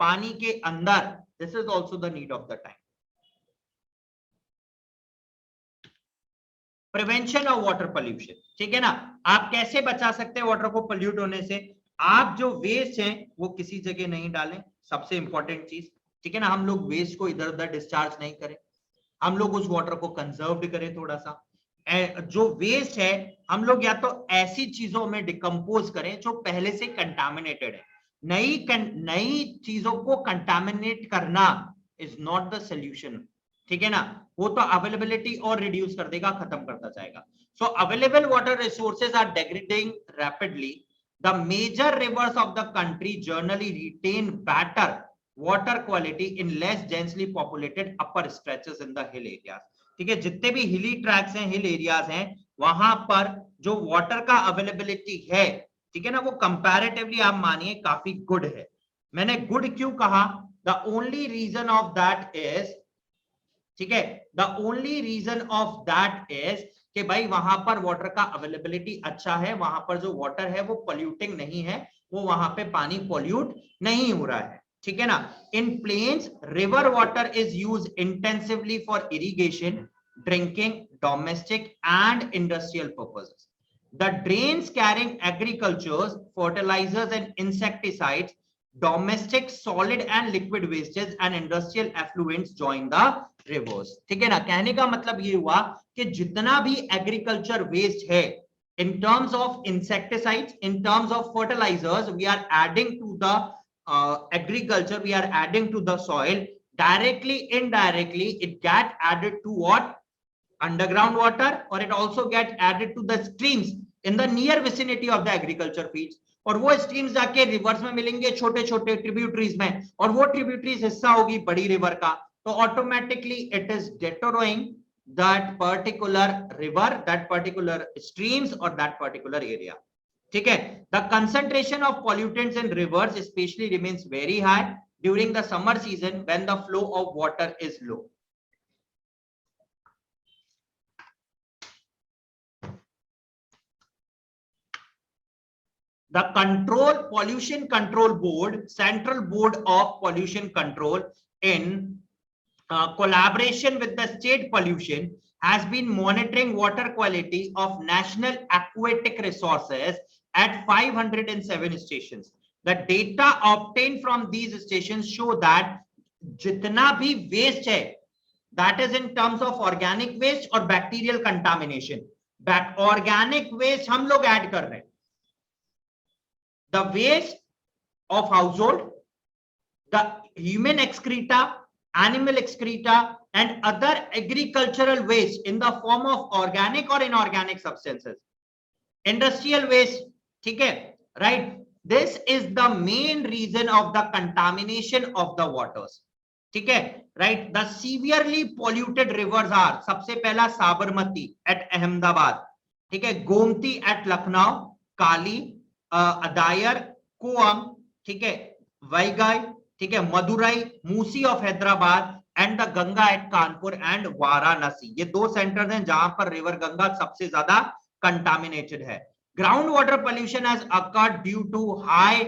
पानी के अंदर, this is also the need of the time. Prevention of water pollution. ठीक है ना, आप कैसे बचा सकते हैं वाटर को पॉल्यूट होने से? आप जो वेस्ट है वो किसी जगह नहीं डालें, सबसे इंपॉर्टेंट चीज. ठीक है ना, हम लोग वेस्ट को इधर उधर डिस्चार्ज नहीं करें, हम लोग उस वाटर को कंजर्व करें थोड़ा सा. जो वेस्ट है हम लोग या तो ऐसी चीजों में डिकम्पोज करें जो पहले से कंटामिनेटेड है. नई चीजों को कंटामिनेट करना इज नॉट द सोल्यूशन. ठीक है ना, वो तो अवेलेबिलिटी और रिड्यूस कर देगा, खत्म करता जाएगा. So available water resources are degrading rapidly. The major rivers of the country generally retain better water quality in less densely populated upper stretches in the hill areas. ठीक है, जितने भी हिली ट्रैक्स हैं, हिल एरियाज हैं, वहां पर जो वाटर का अवेलेबिलिटी है, ठीक है ना, वो कंपैरेटिवली आप मानिए काफी गुड है. मैंने गुड क्यों कहा? The only reason of that is, ठीक है, the only reason of that is कि भाई वहां पर वाटर का अवेलेबिलिटी अच्छा है, वहां पर जो वाटर है वो पॉल्यूटिंग नहीं है, वो वहां पे पानी पॉल्यूट नहीं हो रहा है. ठीक है ना. In plains river water is use intensively for irrigation, drinking, domestic and industrial purposes. The drains carrying agricultures, fertilisers and insecticides, domestic solid and liquid wastage and industrial effluents join the rivers. ठीक है ना, कहने का मतलब ये हुआ कि जितना भी एग्रीकल्चर वेस्ट है, in terms of insecticides, in terms of fertilizers, we are adding to the agriculture, we are adding to the soil. Directly, indirectly, it get added to what? Underground water, or it also get added to the streams in the near vicinity of the agriculture fields, और वो streams जाके reverse में मिलेंगे छोटे छोटे tributaries में, और वो ट्रिब्यूटरीज हिस्सा होगी बड़ी रिवर का, तो automatically it is destroying that particular river, that particular streams और दैट पर्टिकुलर एरिया। ठीक है, the concentration of pollutants in reverse specially remains very high during the summer season when the flow of water is low. The Pollution Control Board, Central Board of Pollution Control, in collaboration with the state pollution, has been monitoring water quality of national aquatic resources at 507 stations. The data obtained from these stations show that jitna bhi waste hai, that is in terms of organic waste or bacterial contamination. Organic waste hum log add kar rahe hain, the waste of household, the human excreta, animal excreta, and other agricultural waste in the form of organic or inorganic substances, industrial waste, okay, right? This is the main reason of the contamination of the waters, okay, right? The severely polluted rivers are, सबसे पहला Sabarmati at Ahmedabad, ठीक है, Gomti at Lucknow, काली, अदायर, कोअम, ठीक है, वैगाई, ठीक है, Madurai, Musi of Hyderabad, and the Ganga at Kanpur and Varanasi. ये दो सेंटर्स हैं जहां पर रिवर गंगा सबसे ज्यादा कंटामिनेटेड है। Ground water pollution has occurred due to high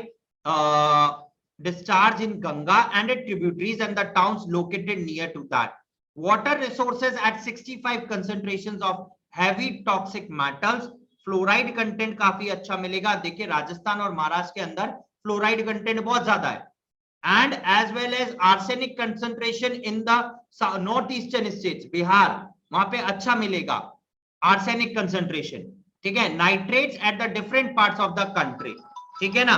discharge in Ganga and its tributaries and the towns located near to that. Water resources at 65 concentrations of heavy toxic metals, fluoride content काफी अच्छा मिलेगा। देखिए राजस्थान और महाराष्ट्र के अंदर fluoride content बहुत ज्यादा है, and as well as arsenic concentration in the north eastern states, Bihar, वहां पे अच्छा मिलेगा आर्सेनिक कंसंट्रेशन, ठीक है, nitrates at the different parts of the country, ठीक है ना,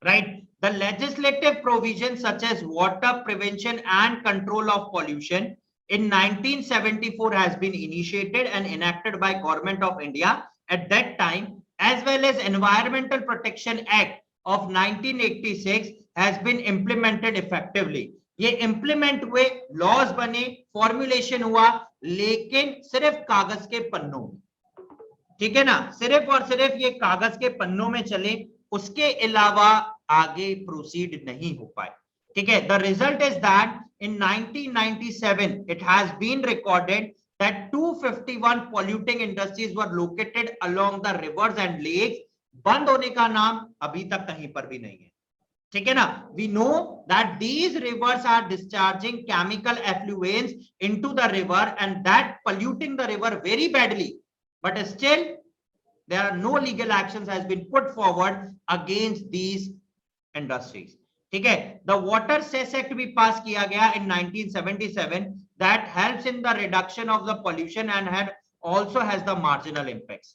right. The legislative provision such as water prevention and control of pollution in 1974 has been initiated and enacted by Government of India at that time, as well as Environmental Protection Act of 1986 has been implemented effectively. ये implement हुए, laws बने, formulation हुआ, लेकिन सिर्फ कागज के पन्नों, ठीक है ना, सिर्फ और सिर्फ ये कागज के पन्नों में चले, उसके अलावा आगे प्रोसीड नहीं हो पाए, ठीक है। The result is that in 1997 it has been recorded that 251 polluting industries were located along the rivers and lakes. बंद होने का नाम अभी तक कहीं पर भी नहीं है, ठीक है ना। We know that these rivers are discharging chemical effluents into the river and that polluting the river very badly, but still there are no legal actions has been put forward against these industries, ठीक है। The water cess act भी pass किया गया in 1977 that helps in the reduction of the pollution and had also has the marginal impacts,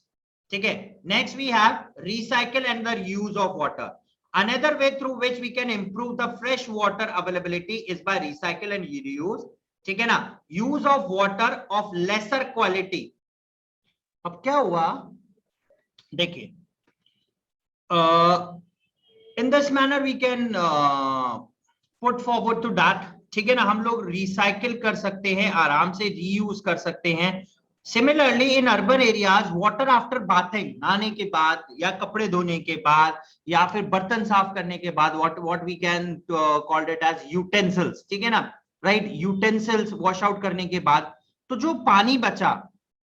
ठीक है। Next we have recycle and the use of water. Another way through which we can improve the fresh water availability is by recycle and reuse, ठीक है ना। Use of water of lesser quality, अब क्या हुआ देखिए, in this manner we can put forward to that, ठीक है ना, हम लोग रिसाइकिल कर सकते हैं, आराम से रीयूज कर सकते हैं। Similarly in urban areas water after bathing, नहाने के बाद या कपड़े धोने के बाद या फिर बर्तन साफ करने के बाद, what we can called it as utensils, ठीक है ना, राइट, यूटेंसिल्स वॉश आउट करने के बाद तो जो पानी बचा,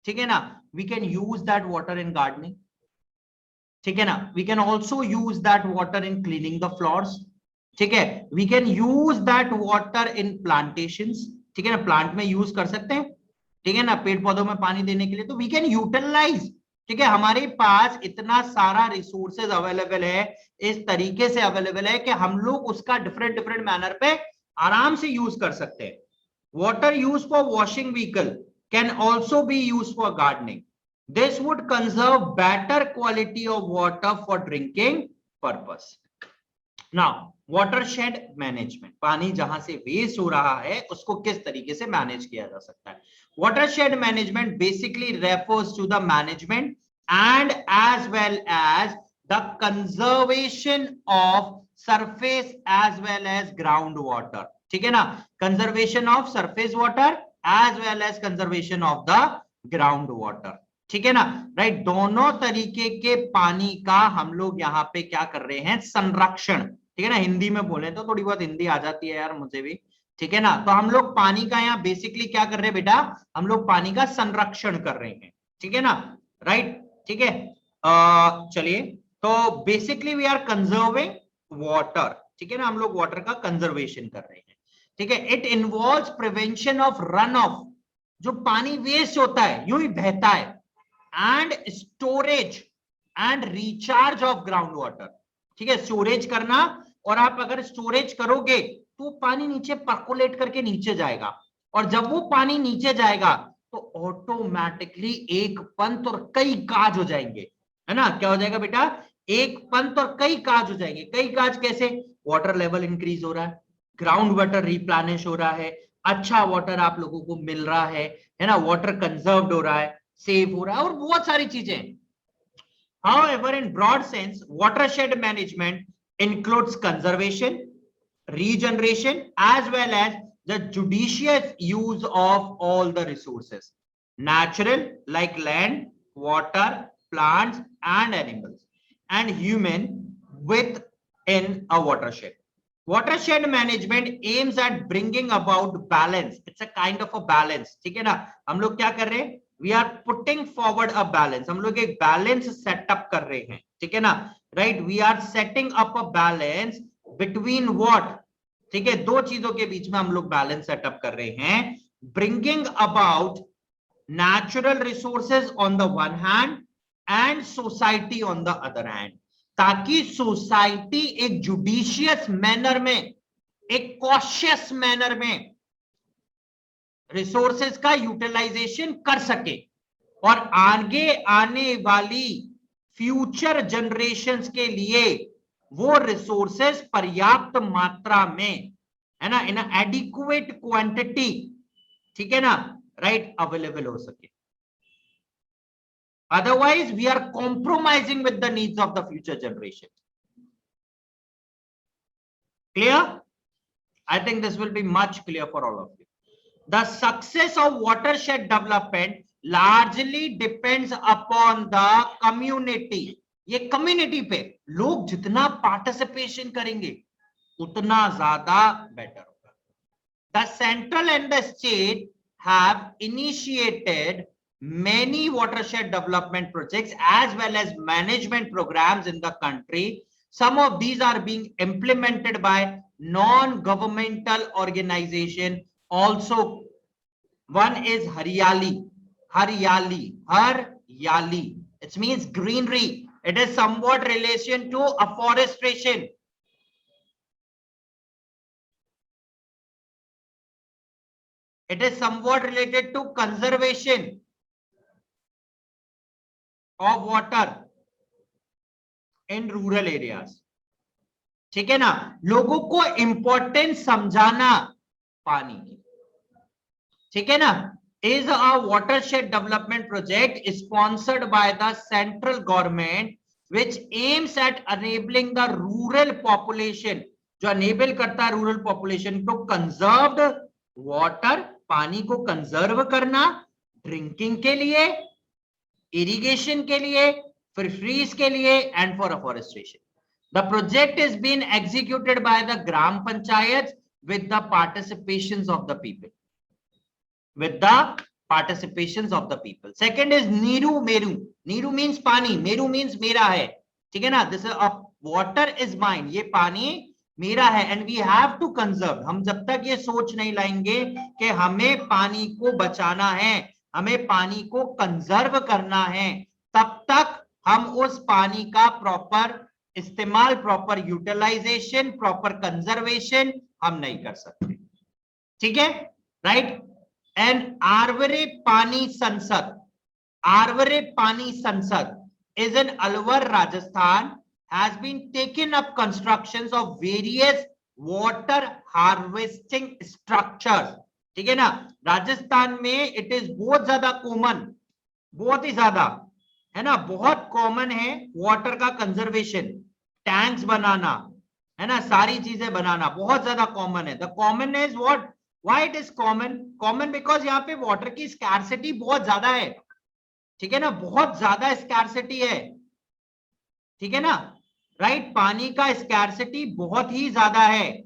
ठीक है ना, we can use that water in gardening, ठीक है ना, we can also use that water in cleaning the floors, ठीक है, we can use that water in plantations, ठीक है ना, प्लांट में यूज कर सकते हैं, ठीक है ना, पेड़ पौधों में पानी देने के लिए, तो वी कैन यूटिलाइज, ठीक है। हमारे पास इतना सारा रिसोर्सेज अवेलेबल है, इस तरीके से अवेलेबल है कि हम लोग उसका डिफरेंट डिफरेंट मैनर पे आराम से यूज कर सकते हैं। Water use for washing vehicle can also be use for gardening. This would conserve better quality of water for drinking purpose. Now, watershed management, पानी जहां से वेस्ट हो रहा है उसको किस तरीके से मैनेज किया जा सकता है. Watershed management basically refers to the management and as well as the conservation of surface as well as groundwater. ठीक है ना, conservation of surface water as well as conservation of the groundwater. ठीक है ना, राइट, दोनों तरीके के पानी का हम लोग यहाँ पे क्या कर रहे हैं, संरक्षण. ठीक है ना, हिंदी में बोले तो थोड़ी बहुत हिंदी आ जाती है यार मुझे भी. ठीक है ना, तो हम लोग पानी का यहाँ बेसिकली क्या कर रहे हैं बेटा, हम लोग पानी का संरक्षण कर रहे हैं. ठीक है ना, राइट. ठीक है, चलिए, तो basically we are conserving water. ठीक है ना, हम लोग वाटर का कंजर्वेशन कर रहे हैं. ठीक है, it involves prevention of run of, जो पानी वेस्ट होता है यूं ही बहता है, and storage and recharge of ground water. ठीक है, स्टोरेज करना, और आप अगर स्टोरेज करोगे तो पानी नीचे पर्कोलेट करके नीचे जाएगा, और जब वो पानी नीचे जाएगा तो ऑटोमेटिकली एक पंत और कई काज हो जाएंगे. है ना, क्या हो जाएगा बेटा, एक पंत और कई काज हो जाएंगे. कई काज कैसे, वाटर लेवल इंक्रीज हो रहा है, ग्राउंड वाटर रिप्लेनिश हो रहा है, अच्छा वाटर आप लोगों को मिल रहा है ना, वाटर कंजर्व्ड हो रहा है, सेव हो रहा है, और बहुत सारी चीजें. However, in broad sense, watershed management includes conservation, regeneration, as well as the judicious use of all the resources, natural like land, water, plants and animals, and human within a watershed. Watershed management aims at bringing about balance. It's a kind of a balance. ठीक है ना, हम लोग क्या कर रहे हैं, we are putting forward a balance. हम लोग एक balance setup कर रहे हैं. ठीक है ना, right, we are setting up a balance between what, ठीक है, दो चीजों के बीच में हम लोग बैलेंस सेटअप कर रहे हैं. Bringing about natural resources on the one hand and society on the other hand, ताकि सोसाइटी एक जुडिशियस मैनर में, एक कॉशियस मैनर में रिसोर्सेज का यूटिलाइजेशन कर सके, और आगे आने वाली फ्यूचर जनरेशंस के लिए वो रिसोर्सेस पर्याप्त मात्रा में, है ना, इन एडिक्वेट क्वांटिटी, ठीक है ना, राइट, अवेलेबल हो सके. Otherwise we are compromising with the needs of the future generation. Clear? I think this will be much clear for all of you. The success of watershed development largely depends upon the community. ये community पे लोग जितना participation करेंगे उतना ज्यादा better होगा. The central and the state have initiated many watershed development projects as well as management programs in the country. Some of these are being implemented by non-governmental organization also. One is Haryali. It means greenery. It is somewhat relation to afforestation. It is somewhat related to conservation of water in rural areas. ठीक है ना, लोगों को importance समझाना पानी की. ठीक है ना, is a watershed development project sponsored by the central government which aims at enabling the rural population, जो enable करता है रूरल पॉपुलेशन को conserved water, पानी को कंजर्व करना, ड्रिंकिंग के लिए, इरिगेशन के लिए, फिशरीज के लिए, and for afforestation. The project is being executed by the Gram Panchayats with the participations of the people. Second is Niru Meru. Niru means पानी, Meru means मेरा है. ठीक है ना, this is water is mine. ये पानी मेरा है, and we have to conserve. हम जब तक ये सोच नहीं लाएंगे कि हमें पानी को बचाना है, हमें पानी को कंजर्व करना है, तब तक हम उस पानी का प्रॉपर इस्तेमाल, प्रॉपर यूटिलाइजेशन, प्रॉपर कंजर्वेशन हम नहीं कर सकते. ठीक है, राइट. एंड आरवरे पानी संसद is in Alwar, Rajasthan, has been taken up constructions of various water harvesting structures. ठीक है ना, राजस्थान में इट इज बहुत ज्यादा कॉमन, बहुत ही ज्यादा, है ना, बहुत कॉमन है वाटर का कंजर्वेशन, टैंक्स बनाना, है ना, सारी चीजें बनाना बहुत ज्यादा कॉमन है। The common is what, why it is common, common because यहाँ पे वाटर की स्कैर्सिटी बहुत ज्यादा है, ठीक है ना, बहुत ज्यादा स्कैर्सिटी है, ठीक है ना, राइट, पानी का स्कैर्सिटी बहुत ही ज्यादा है,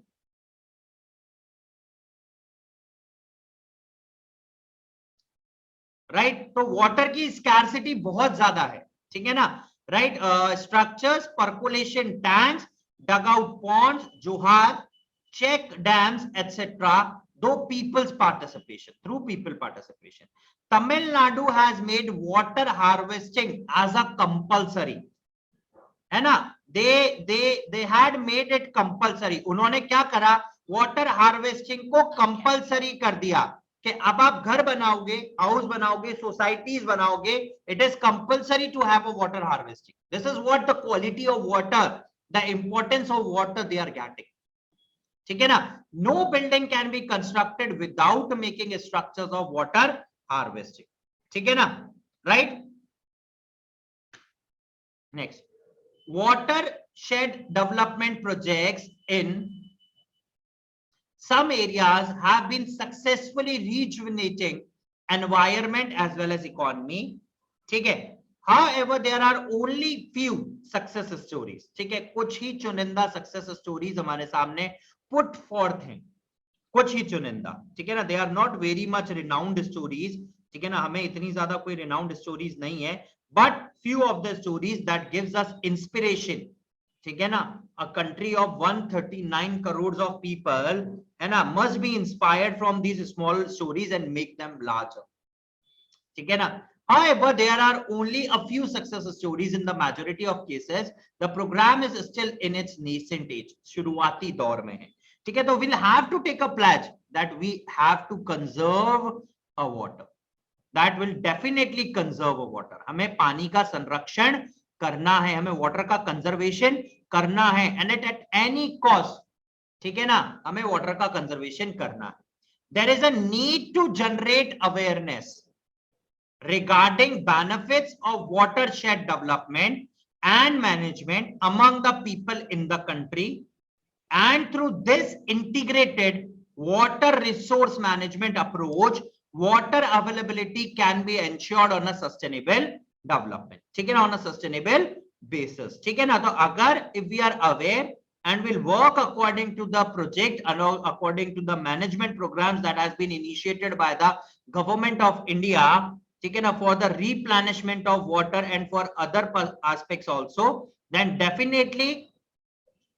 राइट, तो वाटर की स्कैर्सिटी बहुत ज्यादा है, ठीक है ना, right, structures, percolation tanks, dug out ponds, johad, check dams, etc. Though people's participation, through people participation, Tamil Nadu has made water harvesting as a compulsory, है ना, they had made it compulsory. उन्होंने क्या करा, वाटर हार्वेस्टिंग को compulsory कर दिया कि अब आप घर बनाओगे, हाउस बनाओगे, सोसाइटीज बनाओगे, it is compulsory to have a water harvesting. This is what the quality of water, the importance of water they are getting, ठीक है ना. No building can be constructed without making structures of water harvesting, ठीक है ना, right. Next, watershed development projects in some areas have been successfully rejuvenating environment as well as economy, ठीक है. However, there are only few success stories, ठीक है, कुछ ही चुनिंदा success stories हमारे सामने पुट फोर्थ हैं, कुछ ही चुनिंदा, ठीक है ना. They are not very much renowned stories, ठीक है ना, हमें इतनी ज्यादा कोई रिनाउंड स्टोरीज नहीं है, but few of the stories that gives us inspiration, ठीक है ना. a country of 139 crores of people, है ना, must be inspired from these small stories and make them larger, ठीक है ना. However, there are only a few success stories in the majority of cases. The program is still in its nascent age, शुरुआती दौर में है, ठीक है. तो we'll have to take a pledge that we have to conserve a water, that will definitely conserve water. हमें पानी का संरक्षण करना है, हमें वाटर का कंजर्वेशन करना है, and at any cost, ठीक है ना, हमें वाटर का कंजर्वेशन करना है. There is a need to generate awareness regarding benefits of watershed development and management among the people in the country, and through this integrated water resource management approach, water availability can be ensured on a sustainable development, ठीक है ना, on a sustainable basis, ठीक है ना. तो अगर if we are aware and will work according to the project and according to the management programs that has been initiated by the government of India, ठीक है ना, for the replenishment of water and for other aspects also, then definitely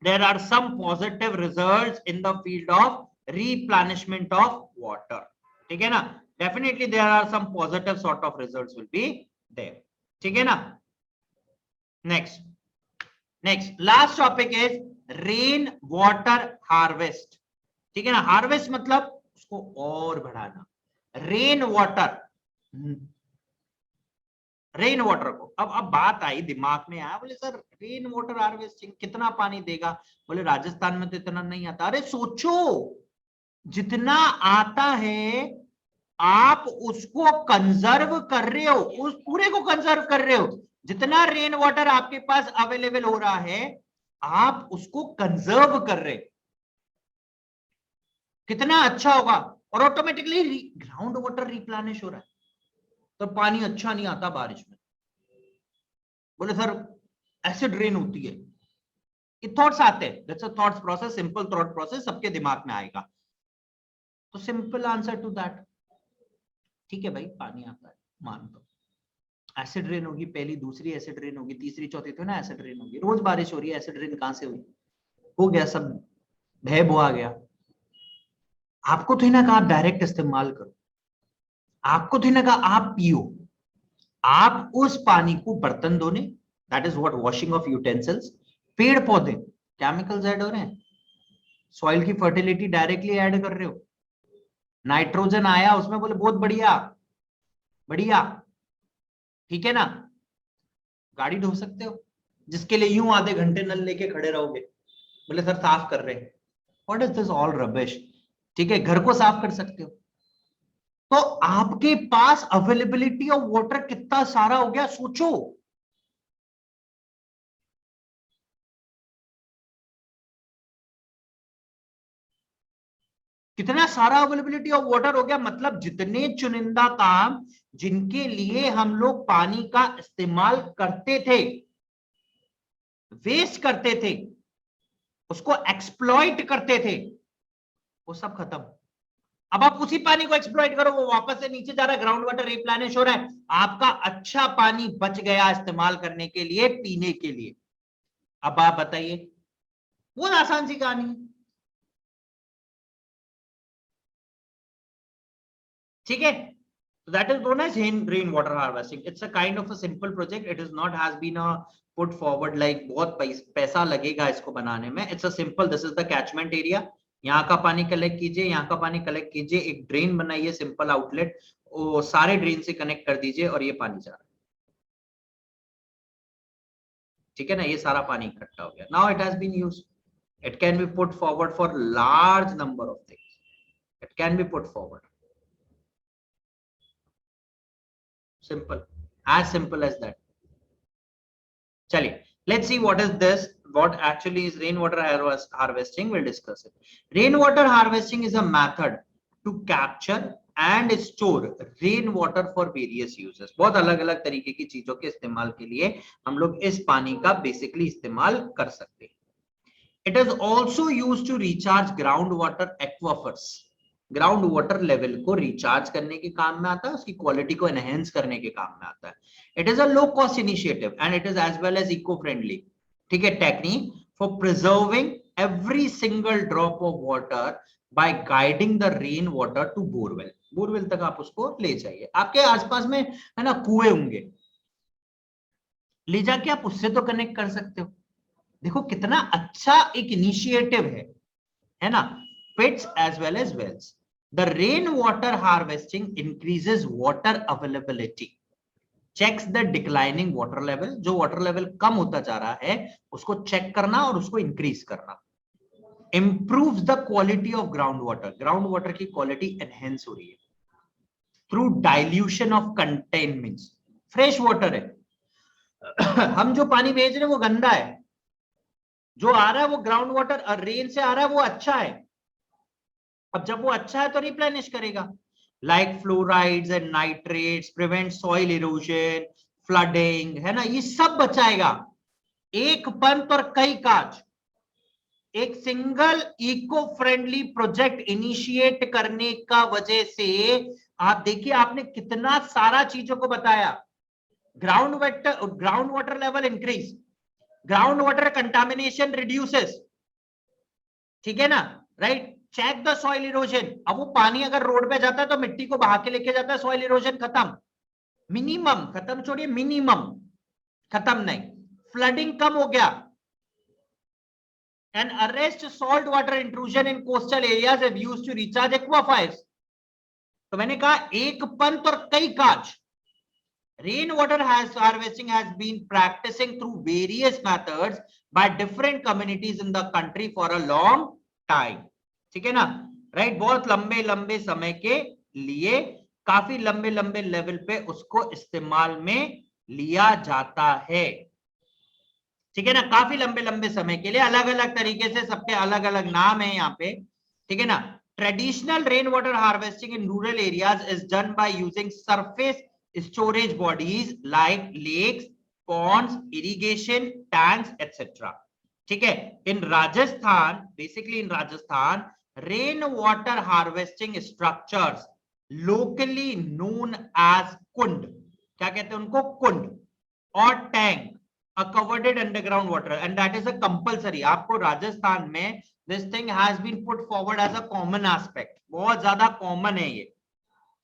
there are some positive results in the field of replenishment of water, ठीक है ना. Definitely there are some positive sort of results will be there, ठीक है ना. next last topic is rain water harvest, ठीक है ना. Harvest मतलब उसको और बढ़ाना, रेन वाटर को. अब बात आई, दिमाग में आया, बोले सर रेन वाटर हार्वेस्टिंग कितना पानी देगा, बोले राजस्थान में तो इतना नहीं आता. अरे सोचो, जितना आता है आप उसको कंजर्व कर रहे हो, उस पूरे को कंजर्व कर रहे हो. जितना रेन वाटर आपके पास अवेलेबल हो रहा है आप उसको कंजर्व कर रहे, कितना अच्छा होगा. और ऑटोमेटिकली ग्राउंड वाटर रिप्लेनिश हो रहा है, तो पानी अच्छा नहीं आता बारिश में. बोले सर एसिड रेन होती है, ये थॉट्स आते हैं. That's a thoughts process, simple thought process सबके दिमाग में आएगा. तो सिंपल आंसर टू दैट, ठीक है भाई, पानी आता है, मान लो एसिड रेन होगी, पहली दूसरी एसिड रेन होगी, तीसरी चौथी तो ना एसिड रेन होगी. रोज बारिश हो रही है, एसिड रेन कहां से हुई, हो गया सब भय बुआ गया. आपको तो ही ना कहा आप डायरेक्ट इस्तेमाल करो, आपको तो ही ना कहा आप पियो. आप उस पानी को बर्तन धोने, that is what washing of utensils, पेड़ पौधे, केमिकल्स ऐड हो रहे हैं, सॉइल की फर्टिलिटी डायरेक्टली ऐड कर रहे हो. नाइट्रोजन आया उसमें, बोले बहुत बढ़िया बढ़िया, ठीक है ना. गाड़ी धो सकते हो, जिसके लिए यूं आधे घंटे नल लेके खड़े रहोगे, बोले सर साफ कर रहे हैं. What is this all rubbish, ठीक है. घर को साफ कर सकते हो. तो आपके पास अवेलेबिलिटी ऑफ वाटर कितना सारा हो गया, सोचो. कितना सारा अवेलेबिलिटी ऑफ वाटर हो गया, मतलब जितने चुनिंदा काम जिनके लिए हम लोग पानी का इस्तेमाल करते थे, वेस्ट करते थे, उसको एक्सप्लॉइट करते थे, वो सब खत्म। अब आप उसी पानी को एक्सप्लॉइट करो, वो वापस से नीचे जा रहा है, ग्राउंड वाटर रिप्लेनिश हो रहा है, आपका अच्छा पानी बच गया इस्तेमाल करने के लिए, पीने के लिए। अब आप बताइए, बहुत आसान सी कहानी है, ठीक है। So that is known as rainwater harvesting. It's a kind of a simple project. It is not has been a put forward like बहुत पैसा लगेगा इसको बनाने में. It's a simple. This is the catchment area. यहाँ का पानी collect कीजिए, यहाँ का पानी कलेक्ट कीजिए, एक ड्रेन बनाइए, सिंपल आउटलेट, वो सारे ड्रेन से कनेक्ट कर दीजिए और ये पानी जा रहा है, ठीक है ना, ये सारा पानी इकट्ठा हो गया. Now it has been used. It can be put forward for large number of things. It can be put forward. Simple, as simple as that. चलिए, let's see what is this, what actually is rainwater harvesting. We'll discuss it. Rainwater harvesting is a method to capture and store rainwater for various uses. बहुत अलग अलग तरीके की चीजों के इस्तेमाल के लिए हम लोग इस पानी का बेसिकली इस्तेमाल कर सकते हैं. It is also used to recharge groundwater aquifers. Ground water level को रिचार्ज करने के काम में आता है, उसकी क्वालिटी को एनहेंस करने के काम में आता है. It is a low cost initiative and it is as well as eco friendly, ठीक है, technique for preserving every single drop of water by guiding the rain water to borewell. Borewell तक आप उसको ले जाइए, आपके आसपास में है ना कुएं होंगे, ले जाके आप उससे तो कनेक्ट कर सकते हो. देखो कितना अच्छा एक इनिशिएटिव है ना, pits as well as wells. The rainwater harvesting increases water availability, checks the declining water level. जो water level कम होता जा रहा है उसको चेक करना और उसको इंक्रीज करना. improves the quality of groundwater. groundwater की क्वालिटी एनहेंस हो रही है through dilution of contaminants. Fresh water है हम जो पानी भेज रहे हैं वो गंदा है, जो आ रहा है वो ग्राउंड वाटर रेन से आ रहा है वो अच्छा है. अब जब वो अच्छा है तो रिप्लेनिश करेगा. Like fluorides and nitrates prevent soil erosion, flooding, है ना, ये सब बचाएगा. एक पंप और कई काज, एक single eco friendly project initiate करने का वजह से आप देखिए आपने कितना सारा चीजों को बताया. Ground water level increase, ground water contamination reduces, ठीक है ना, right. Check the soil erosion. अब वो पानी अगर रोड पे जाता है तो मिट्टी को बहा के लेके जाता है, सॉइल इरोजन खत्म, मिनिमम खत्म, छोड़िए मिनिमम खत्म नहीं, फ्लडिंग कम हो गया. And arrest salt water intrusion in coastal areas have used to recharge aquifers. तो मैंने कहा एक पंत और कई काज. Rainwater harvesting has been practicing through various methods by different communities in the country for a long time. ठीक है ना, right. बहुत लंबे लंबे समय के लिए, काफी लंबे लंबे लेवल पे उसको इस्तेमाल में लिया जाता है, ठीक है ना, काफी लंबे लंबे समय के लिए, अलग अलग तरीके से, सबके अलग अलग नाम है यहाँ पे, ठीक है ना. Traditional rain water harvesting in rural areas is done by using surface storage bodies like lakes, ponds, irrigation tanks, etc. ठीक है. in Rajasthan, basically in Rajasthan, rain water harvesting structures locally known as kund, क्या कहते हैं उनको, कुंड, और tank are covered underground water and that is a compulsory. आपको राजस्थान में this thing has been put forward as a common aspect. बहुत ज्यादा common है ये,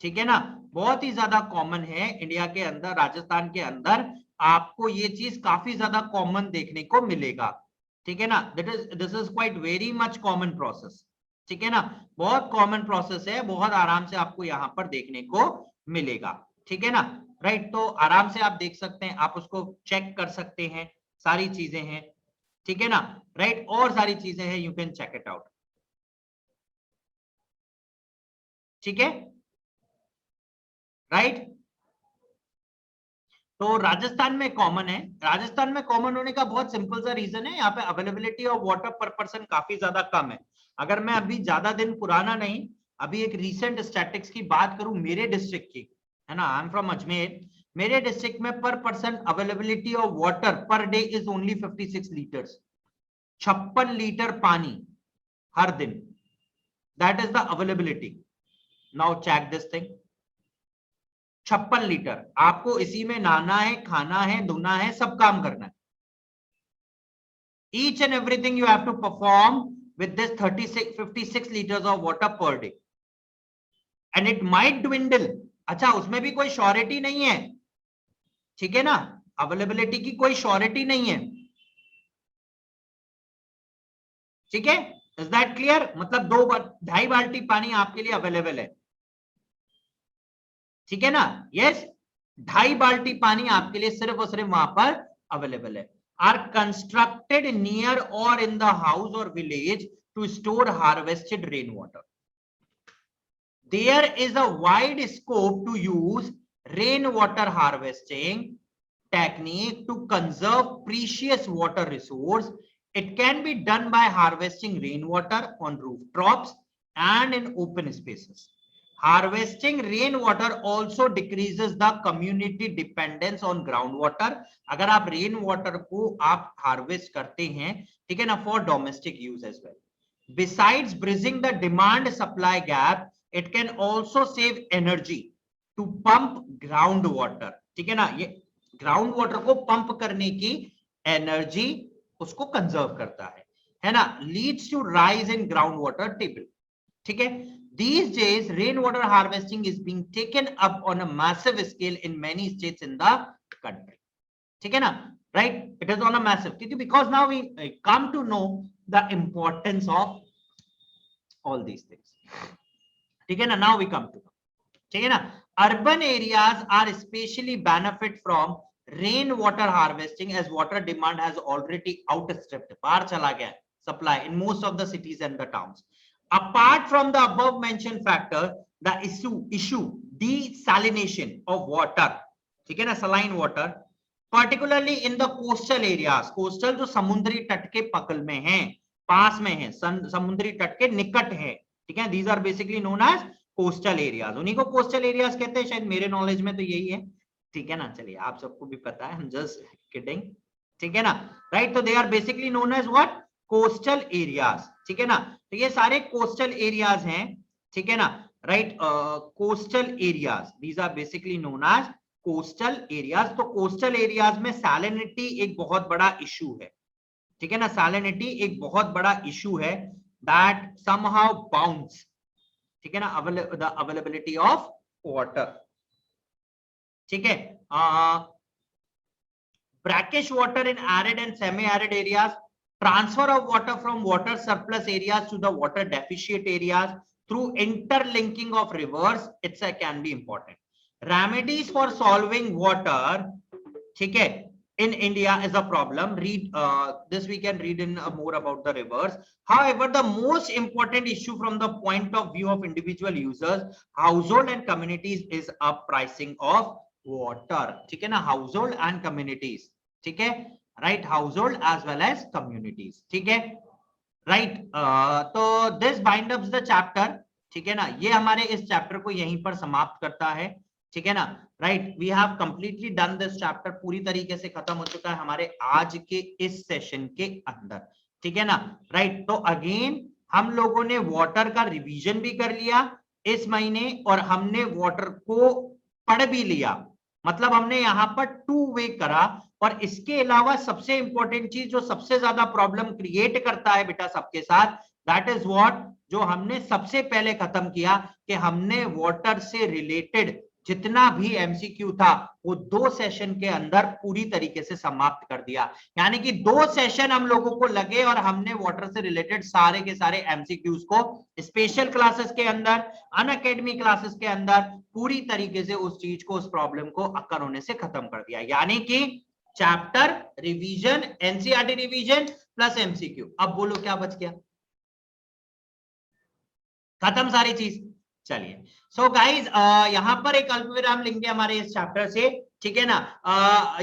ठीक है ना, बहुत ही ज्यादा कॉमन है इंडिया के अंदर, राजस्थान के अंदर आपको ये चीज काफी ज्यादा कॉमन देखने को मिलेगा, ठीक है ना. This is quite very much common process, ठीक है ना, बहुत कॉमन प्रोसेस है, बहुत आराम से आपको यहाँ पर देखने को मिलेगा, ठीक है ना, राइट. तो आराम से आप देख सकते हैं, आप उसको चेक कर सकते हैं, सारी चीजें हैं, ठीक है ना, राइट. और सारी चीजें हैं, you can check it out, ठीक है, राइट. तो राजस्थान में कॉमन है। राजस्थान में कॉमन होने का बहुत सिंपल सा रीजन है, यहाँ पे अवेलेबिलिटी ऑफ वाटर पर पर्सन काफी ज्यादा कम है। अगर मैं अभी ज्यादा दिन पुराना नहीं, अभी एक रीसेंट स्टैटिस्टिक्स की बात करूं मेरे डिस्ट्रिक्ट की, है ना, आई एम फ्रॉम अजमेर, मेरे डिस्ट्रिक्ट में per person availability of water per day is only 56 litres, 56 litre पानी हर दिन, that is the availability. Now check this thing, 56 litre, आपको इसी में नहाना है, खाना है, धोना है, सब काम करना है। Each and everything you have to perform with this 56 liters of water per day, and it might dwindle। अच्छा, उसमें भी कोई श्योरिटी नहीं है, ठीक है ना, अवेलेबिलिटी की कोई श्योरिटी नहीं है, ठीक है, इज दैट क्लियर? मतलब 2-2.5 बाल्टी पानी आपके लिए अवेलेबल है, ठीक है ना, यस, 2.5 बाल्टी पानी आपके लिए सिर्फ और सिर्फ वहां पर अवेलेबल है। आर कंस्ट्रक्टेड नियर और इन द हाउस और village to store harvested rain water. There is a wide scope to use rain water harvesting technique to conserve precious water resource. It can be done by harvesting rainwater on rooftops and in open spaces. Harvesting rainwater also decreases the community dependence on groundwater। अगर आप rain water को आप harvest करते हैं, ठीक है ना, for domestic use as well. Besides bridging the demand supply gap, it can also save energy to pump groundwater, ठीक है ना, ये ग्राउंड वाटर को पंप करने की एनर्जी उसको कंजर्व करता है ना, leads to rise in ground water table, ठीक है। These days rain water harvesting is being taken up on a massive scale in many states in the country, ठीक है ना, right, it is on a massive, because now we come to know the importance of all these things, ठीक है ना, now we come to know, ठीक है ना। Urban areas are especially benefit from rain water harvesting as water demand has already outstripped, पार चला गया supply in most of the cities and the towns। Apart from the above mentioned factor, the issue desalination of water, ठीक है ना, saline water, particularly in the coastal areas, coastal जो समुद्री तट के पकल में है, पास में है, समुद्री तट के निकट है, ठीक है, these are basically known as coastal areas, उन्हीं को कोस्टल एरियाज कहते हैं, शायद मेरे नॉलेज में तो यही है, ठीक है ना, चलिए आप सबको भी पता है, हम जस्ट किडिंग, ठीक है ना, राइट। तो they are basically known as what, coastal areas, ठीक है ना, तो ये सारे कोस्टल एरियाज हैं, ठीक है ना, right, coastal areas, these are basically known as coastal areas. तो कोस्टल एरियाज में सैलिनिटी एक बहुत बड़ा इशू है, ठीक है ना, सैलिनिटी एक बहुत बड़ा इशू है, दैट समहाउ बाउंस, ठीक है ना, द अवेलेबिलिटी ऑफ वाटर, ठीक है। brackish water in arid and semi-arid areas, transfer of water from water surplus areas to the water deficient areas through interlinking of rivers, etc. can be important। remedies for solving water, ठीक है, in India is a problem। Read this, we can read in more about the rivers। However, the most important issue from the point of view of individual users, household and communities is a pricing of water, ठीक है ना, household and communities, ठीक है, right, household as well as communities, ठीक है, right। तो this binds up the chapter, ठीक है ना, ये हमारे इस चैप्टर को यहीं पर समाप्त करता है, ठीक है ना, right, we have completely done this chapter, पूरी तरीके से खत्म हो चुका है हमारे आज के इस सेशन के अंदर, ठीक है ना, राइट। तो अगेन हम लोगों ने वाटर का रिवीजन भी कर लिया इस महीने, और हमने वाटर को पढ़ भी लिया, मतलब हमने यहाँ पर 2 वे करा। और इसके अलावा सबसे इंपॉर्टेंट चीज जो सबसे ज्यादा प्रॉब्लम क्रिएट करता है बेटा सबके साथ, दैट इज व्हाट, जो हमने सबसे पहले खत्म किया, कि हमने वाटर से रिलेटेड जितना भी एमसीक्यू था वो 2 सेशन के अंदर पूरी तरीके से समाप्त कर दिया। यानी कि 2 सेशन हम लोगों को लगे और हमने वाटर से रिलेटेड सारे के सारे एमसीक्यूज को स्पेशल क्लासेस के अंदर, अनअकैडमी क्लासेस के अंदर पूरी तरीके से उस चीज को, उस प्रॉब्लम को अक्कर होने से खत्म कर दिया। यानी कि chapter revision, NCERT revision plus MCQ. अब बोलो क्या बच गया? खत्म सारी चीज। चलिए, सो गाइज यहां पर एक अल्प विराम लेंगे हमारे इस चैप्टर से, ठीक है ना।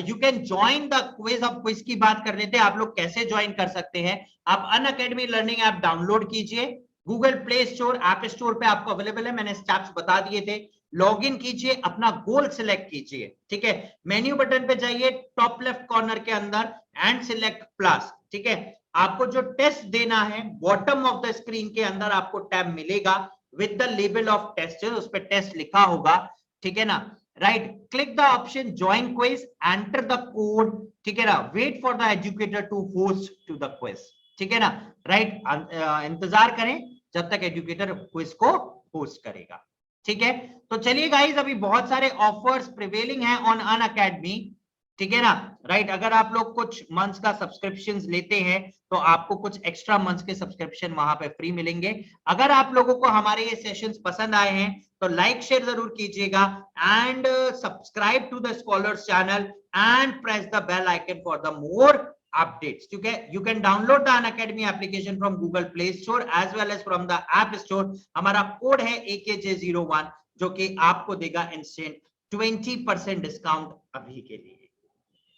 You can join the quiz. अब क्विज की बात कर लेते हैं, आप लोग कैसे ज्वाइन कर सकते हैं। आप अनअकैडमी लर्निंग ऐप डाउनलोड कीजिए, Google Play store, app store पे आपको अवेलेबल है, मैंने स्टेप्स बता दिए थे। लॉग इन कीजिए, अपना गोल सिलेक्ट कीजिए, ठीक है। मेन्यू बटन पे जाइए, टॉप लेफ्ट कॉर्नर के अंदर एंड सिलेक्ट प्लस, ठीक है। आपको जो टेस्ट देना है, बॉटम ऑफ द स्क्रीन के अंदर आपको टैब मिलेगा with the label of test, उस पर टेस्ट लिखा होगा, ठीक है ना। Right, click the option join quiz, enter the code, ठीक है ना। Wait for the educator to host to the quiz, ठीक है ना। राइट, इंतजार करें जब तक एजुकेटर क्विज को होस्ट करेगा, ठीक है। तो चलिए गाइस, अभी बहुत सारे ऑफर्स प्रिवेलिंग हैं ऑन अनअकैडमी, ठीक है ना। राइट, अगर आप लोग कुछ मंथ्स का सब्सक्रिप्शन लेते हैं तो आपको कुछ एक्स्ट्रा मंथ्स के सब्सक्रिप्शन वहां पे फ्री मिलेंगे। अगर आप लोगों को हमारे ये सेशंस पसंद आए हैं तो लाइक शेयर जरूर कीजिएगा, and subscribe to the scholars channel and press the bell icon for the more updates, ठीक है। You can download the Unacademy application from Google Play Store as well as from the App Store. हमारा code है AKJ01 जो कि आपको देगा instant 20% discount अभी के लिए।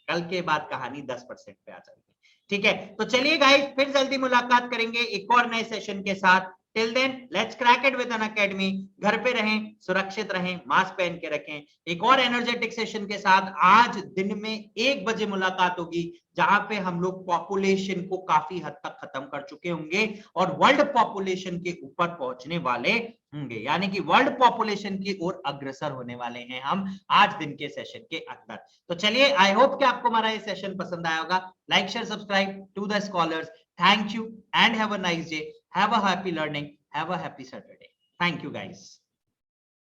कल के बाद कहानी 10% पे आ जाएगी, ठीक है। तो चलिए गाइस, फिर जल्दी मुलाकात करेंगे एक और नए सेशन के साथ। Till then let's crack it with Unacademy. घर पे रहें, सुरक्षित रहें, मास्क पहन के रखें। एक और एनर्जेटिक सेशन के साथ आज दिन में 1 बजे मुलाकात होगी, जहां पे हम लोग पॉपुलेशन को काफी हद तक खत्म कर चुके होंगे और वर्ल्ड पॉपुलेशन के ऊपर पहुंचने वाले होंगे, यानी कि वर्ल्ड पॉपुलेशन की ओर अग्रसर होने वाले हैं हम आज दिन के सेशन के अंदर। तो चलिए, आई होप कि आपको हमारा ये सेशन पसंद आया होगा। Like share subscribe to the scholars. Thank you and have a nice day, have a happy learning, have a happy Saturday. Thank you guys.